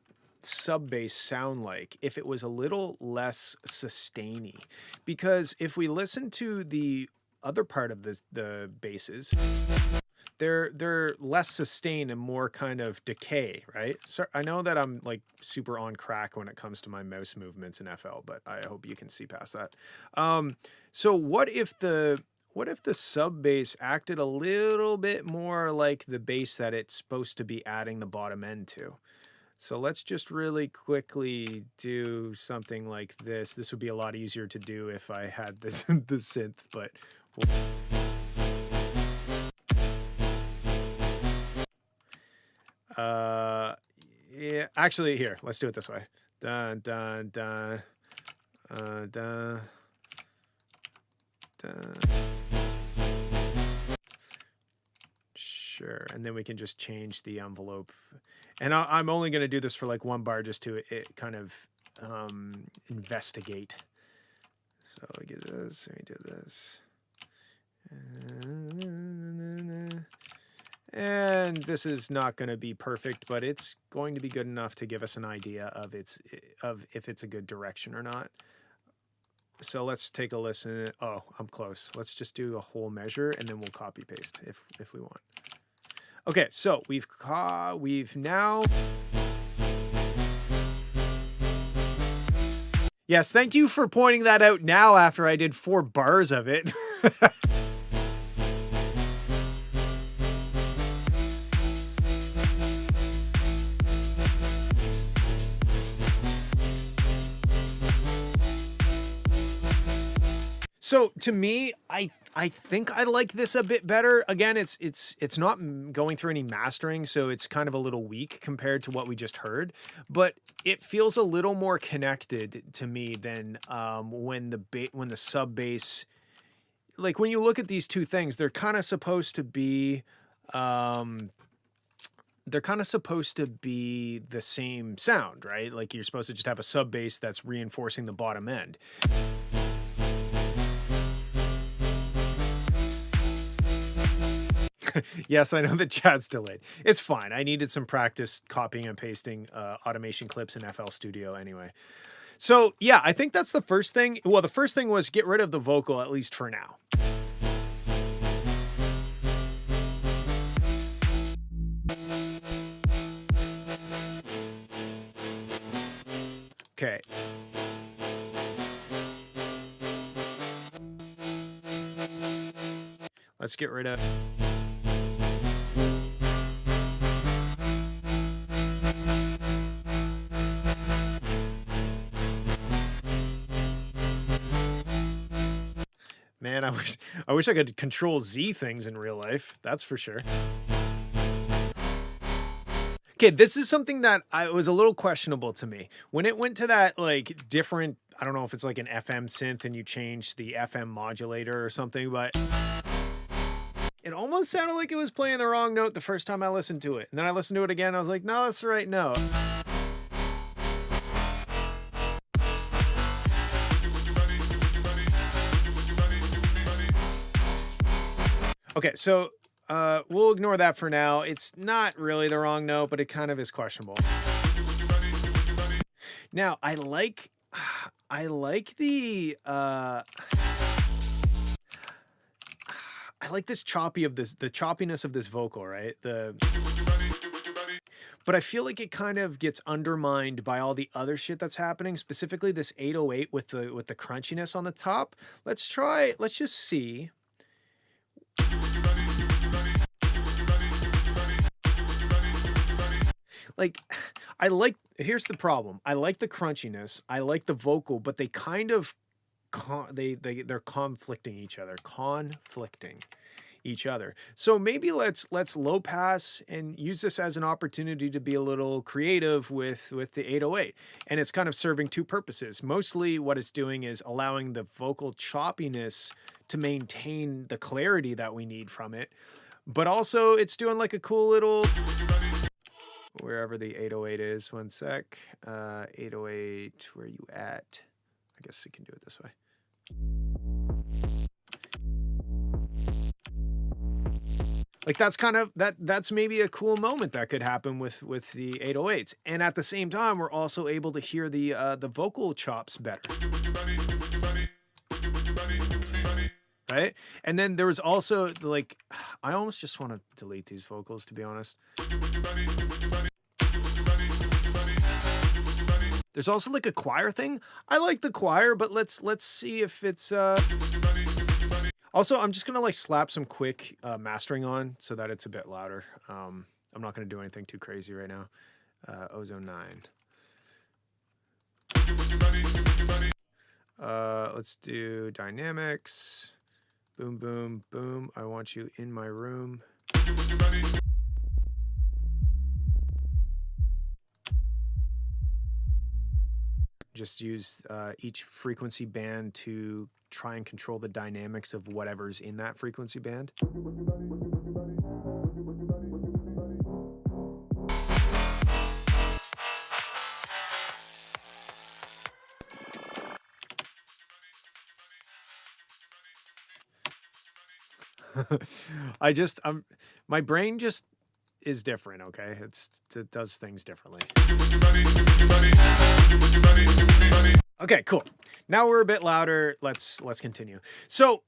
sub bass sound like if it was a little less sustainy? Because if we listen to the other part of the basses, they're less sustained and more kind of decay, right? So I know that I'm like super on crack when it comes to my mouse movements in FL, but I hope you can see past that. So what if the sub bass acted a little bit more like the bass that it's supposed to be adding the bottom end to? So let's just really quickly do something like this. This would be a lot easier to do if I had this the synth, but Yeah, actually, here, let's do it this way. Dun, dun, dun, dun, dun. Sure, and then we can just change the envelope. And I'm only going to do this for like one bar just to kind of investigate. So we get this, we do this. And this is not going to be perfect, but it's going to be good enough to give us an idea of if it's a good direction or not. So let's take a listen. Oh, I'm close. Let's just do a whole measure and then we'll copy paste if we want. Okay, so we've now. Yes, thank you for pointing that out now after I did 4 bars of it. So to me, I think I like this a bit better. Again, it's not going through any mastering, so it's kind of a little weak compared to what we just heard, but it feels a little more connected to me than when the sub bass, like when you look at these two things, they're kind of supposed to be the same sound, right? Like you're supposed to just have a sub bass that's reinforcing the bottom end. Yes, I know the chat's delayed. It's fine. I needed some practice copying and pasting automation clips in FL Studio anyway. So yeah, I think that's the first thing. Well, the first thing was get rid of the vocal, at least for now. Okay. Let's get rid of... Man, I wish I could control Z things in real life. That's for sure. Okay, this is something that was a little questionable to me. When it went to that like different, I don't know if it's like an FM synth and you change the FM modulator or something, but it almost sounded like it was playing the wrong note the first time I listened to it. And then I listened to it again, I was like, no, that's the right note. Okay, so we'll ignore that for now. It's not really the wrong note, but it kind of is questionable. Now, I like the I like this the choppiness of this vocal, right? But I feel like it kind of gets undermined by all the other shit that's happening, specifically this 808 with the crunchiness on the top. Let's just see. Like, here's the problem. I like the crunchiness. I like the vocal, but they kind of, they're conflicting each other. So maybe let's low pass and use this as an opportunity to be a little creative with the 808. And it's kind of serving two purposes. Mostly what it's doing is allowing the vocal choppiness to maintain the clarity that we need from it. But also it's doing like a cool little... Wherever the 808 is, one sec. 808, where are you at? I guess you can do it this way. Like that's kind of, that's maybe a cool moment that could happen with the 808s. And at the same time, we're also able to hear the vocal chops better. Right? And then there was also like, I almost just want to delete these vocals, to be honest. There's also like a choir thing. I like the choir, but let's see if it's also, I'm just gonna like slap some quick mastering on so that it's a bit louder. I'm not gonna do anything too crazy right now. Ozone 9. Let's do dynamics. Boom, boom, boom. I want you in my room. just use each frequency band to try and control the dynamics of whatever's in that frequency band. My brain just is different, okay? It does things differently. Okay, cool. Now we're a bit louder. Let's continue. So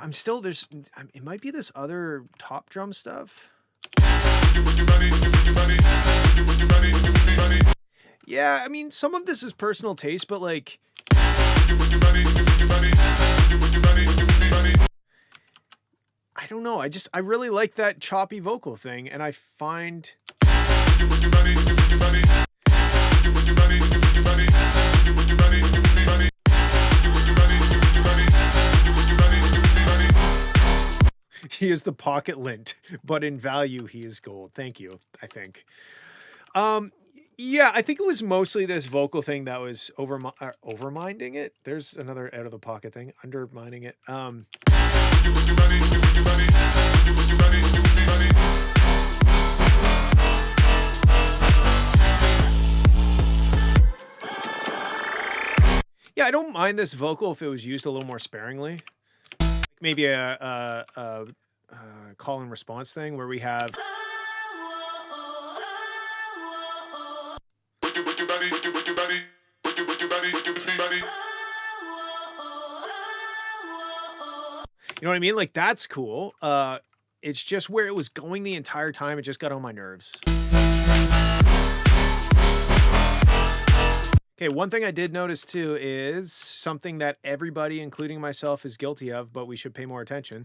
I'm still it might be this other top drum stuff. Yeah, I mean, some of this is personal taste, but like I don't know. I really like that choppy vocal thing, and I find he is the pocket lint, but in value he is gold. Thank you, I think. Yeah, I think it was mostly this vocal thing that was overminding it. There's another out of the pocket thing, undermining it. Yeah, I don't mind this vocal if it was used a little more sparingly. Like maybe a call and response thing where we have. You know what I mean? Like, that's cool. It's just where it was going the entire time. It just got on my nerves. Okay, one thing I did notice too is something that everybody, including myself, is guilty of, but we should pay more attention.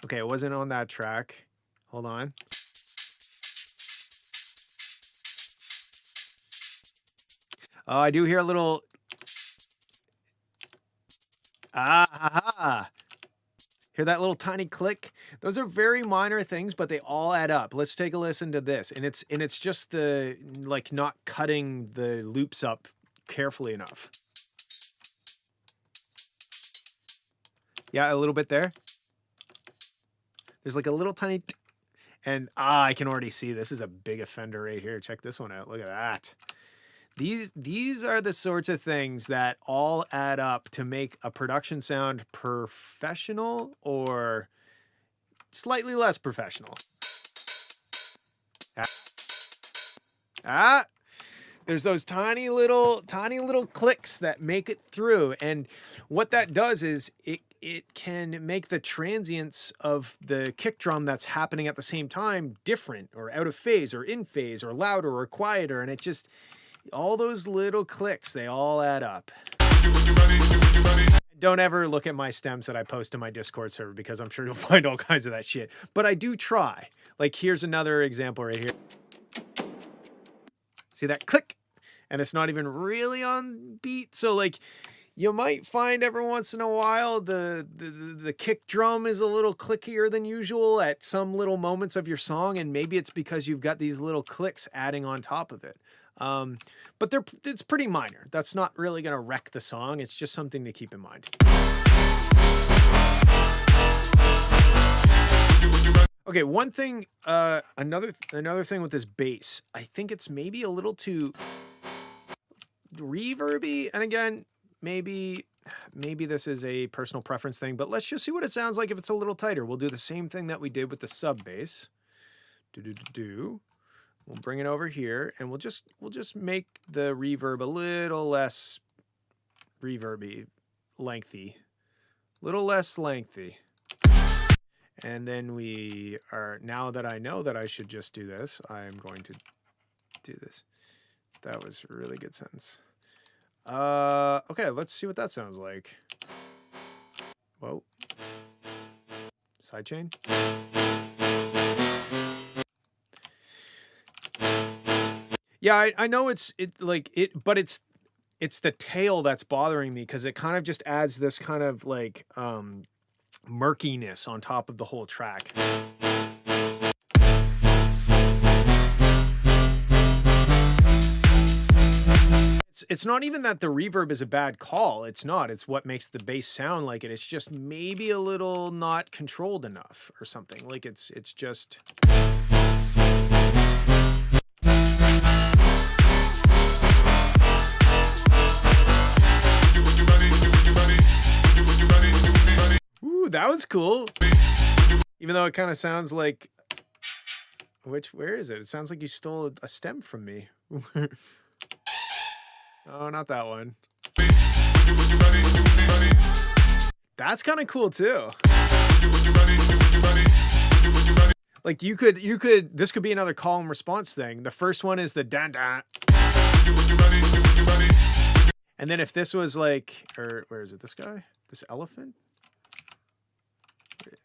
Okay, it wasn't on that track. Hold on. Oh, I do hear a little. Hear that little tiny click? Those are very minor things, but they all add up. Let's take a listen to this. And it's just the like not cutting the loops up carefully enough. Yeah, a little bit there. There's like a little tiny and I can already see this is a big offender right here. Check this one out. Look at that. These are the sorts of things that all add up to make a production sound professional or slightly less professional. There's those tiny little clicks that make it through. And what that does is it can make the transients of the kick drum that's happening at the same time different or out of phase or in phase or louder or quieter. And it just, all those little clicks, they all add up. Don't ever look at my stems that I post to my Discord server because I'm sure you'll find all kinds of that shit. But I do try. Like, here's another example right here. See that click? And it's not even really on beat. So like, you might find every once in a while the kick drum is a little clickier than usual at some little moments of your song, and maybe it's because you've got these little clicks adding on top of it. But it's pretty minor. That's not really going to wreck the song. It's just something to keep in mind. Okay, one thing, another thing with this bass, I think it's maybe a little too reverby, and again, maybe this is a personal preference thing, but let's just see what it sounds like if it's a little tighter. We'll do the same thing that we did with the sub bass. We'll bring it over here, and we'll just make the reverb a little less reverby, lengthy, little less lengthy. And then we are, now that I know that I should just do this, I am going to do this. That was a really good sentence. Okay, let's see what that sounds like. Whoa. Sidechain. Yeah, I know but it's the tail that's bothering me because it kind of just adds this kind of like murkiness on top of the whole track. It's not even that the reverb is a bad call. It's not. It's what makes the bass sound like it. It's just maybe a little not controlled enough or something. Like it's just. Ooh, that was cool. Even though it kind of sounds like, where is it? It sounds like you stole a stem from me. Oh, not that one. That's kind of cool too. Like this could be another call and response thing. The first one is the dan dan. And then if this was like, or where is it? This guy? This elephant?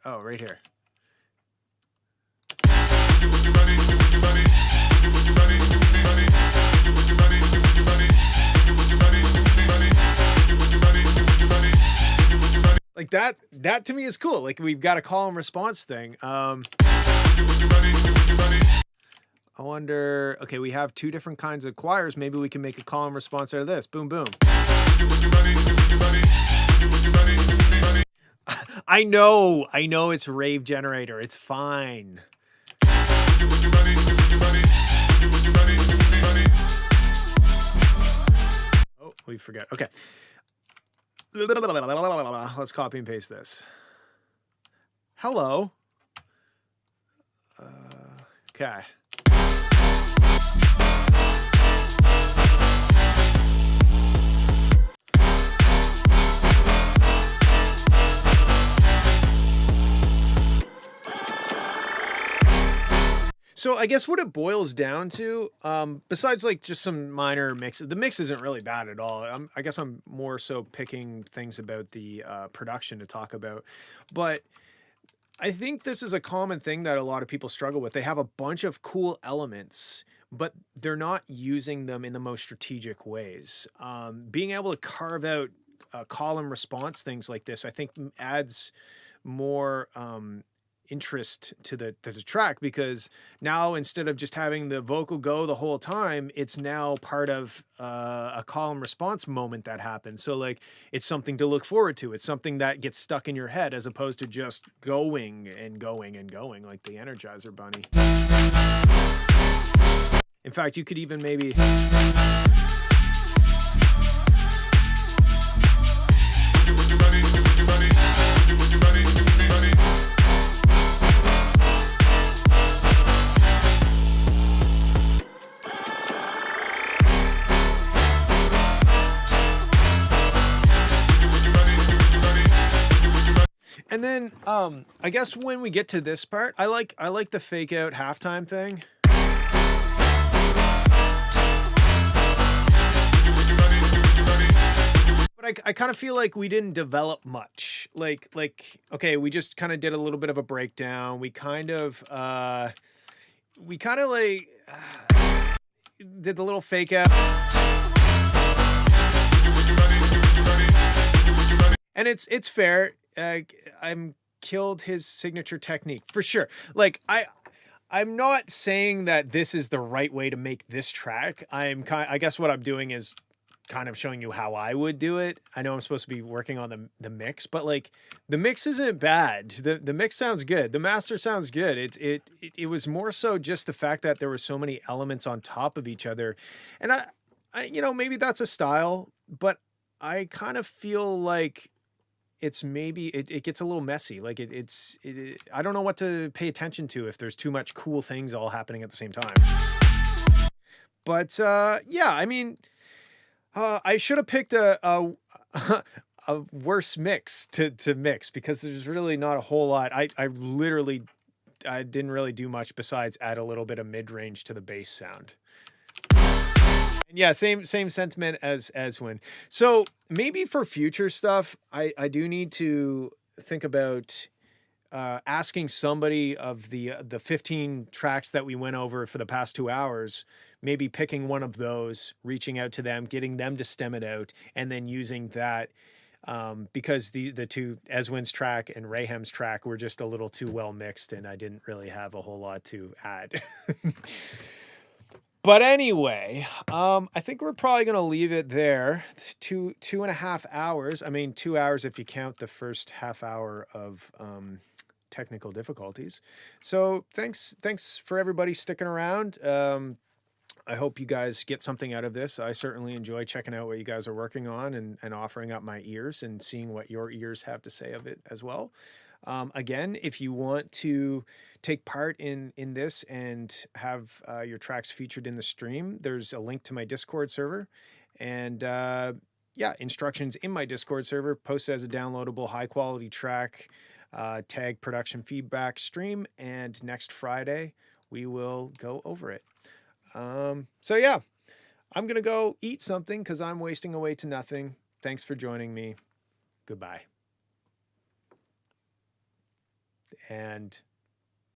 Oh, right here. Like that to me is cool. Like we've got a call and response thing. I wonder, okay, we have two different kinds of choirs. Maybe we can make a call and response out of this. Boom, boom. I know it's rave generator. It's fine. Oh, we forget. Okay. Let's copy and paste this. Hello. Okay. So I guess what it boils down to, besides like just some minor mixes, the mix isn't really bad at all. I guess I'm more so picking things about the production to talk about. But I think this is a common thing that a lot of people struggle with. They have a bunch of cool elements, but they're not using them in the most strategic ways. Being able to carve out call and response things like this, I think adds more interest to the track, because now instead of just having the vocal go the whole time, it's now part of a call and response moment that happens. So like it's something to look forward to. It's something that gets stuck in your head as opposed to just going and going and going like the Energizer Bunny. In fact, you could even maybe And then I guess when we get to this part, I like the fake out halftime thing. But I kind of feel like we didn't develop much. Like okay, we just kind of did a little bit of a breakdown. We kind of like did the little fake out. And it's fair. I'm killed his signature technique for sure. Like I'm not saying that this is the right way to make this track. I guess what I'm doing is kind of showing you how I would do it. I know I'm supposed to be working on the mix, but like the mix isn't bad. The mix sounds good. The master sounds good. It was more so just the fact that there were so many elements on top of each other. And I you know, maybe that's a style, but I kind of feel like it's maybe it gets a little messy. Like I don't know what to pay attention to if there's too much cool things all happening at the same time. But yeah, I mean, I should have picked a worse mix to mix, because there's really not a whole lot. I didn't really do much besides add a little bit of mid-range to the bass sound. And yeah, same sentiment as when. So maybe for future stuff, I do need to think about asking somebody of the 15 tracks that we went over for the past 2 hours, maybe picking one of those, reaching out to them, getting them to stem it out, and then using that, because the two, Eswin's track and Rayham's track, were just a little too well mixed, and I didn't really have a whole lot to add. But anyway, I think we're probably going to leave it there. 2.5 hours. I mean, 2 hours if you count the first half hour of technical difficulties. So thanks for everybody sticking around. I hope you guys get something out of this. I certainly enjoy checking out what you guys are working on, and offering up my ears and seeing what your ears have to say of it as well. Again, if you want to take part in this and have your tracks featured in the stream, there's a link to my Discord server, and yeah, instructions in my Discord server, posted as a downloadable high quality track, tag production feedback stream, and next Friday we will go over it. So yeah, I'm gonna go eat something because I'm wasting away to nothing. Thanks for joining me. Goodbye. And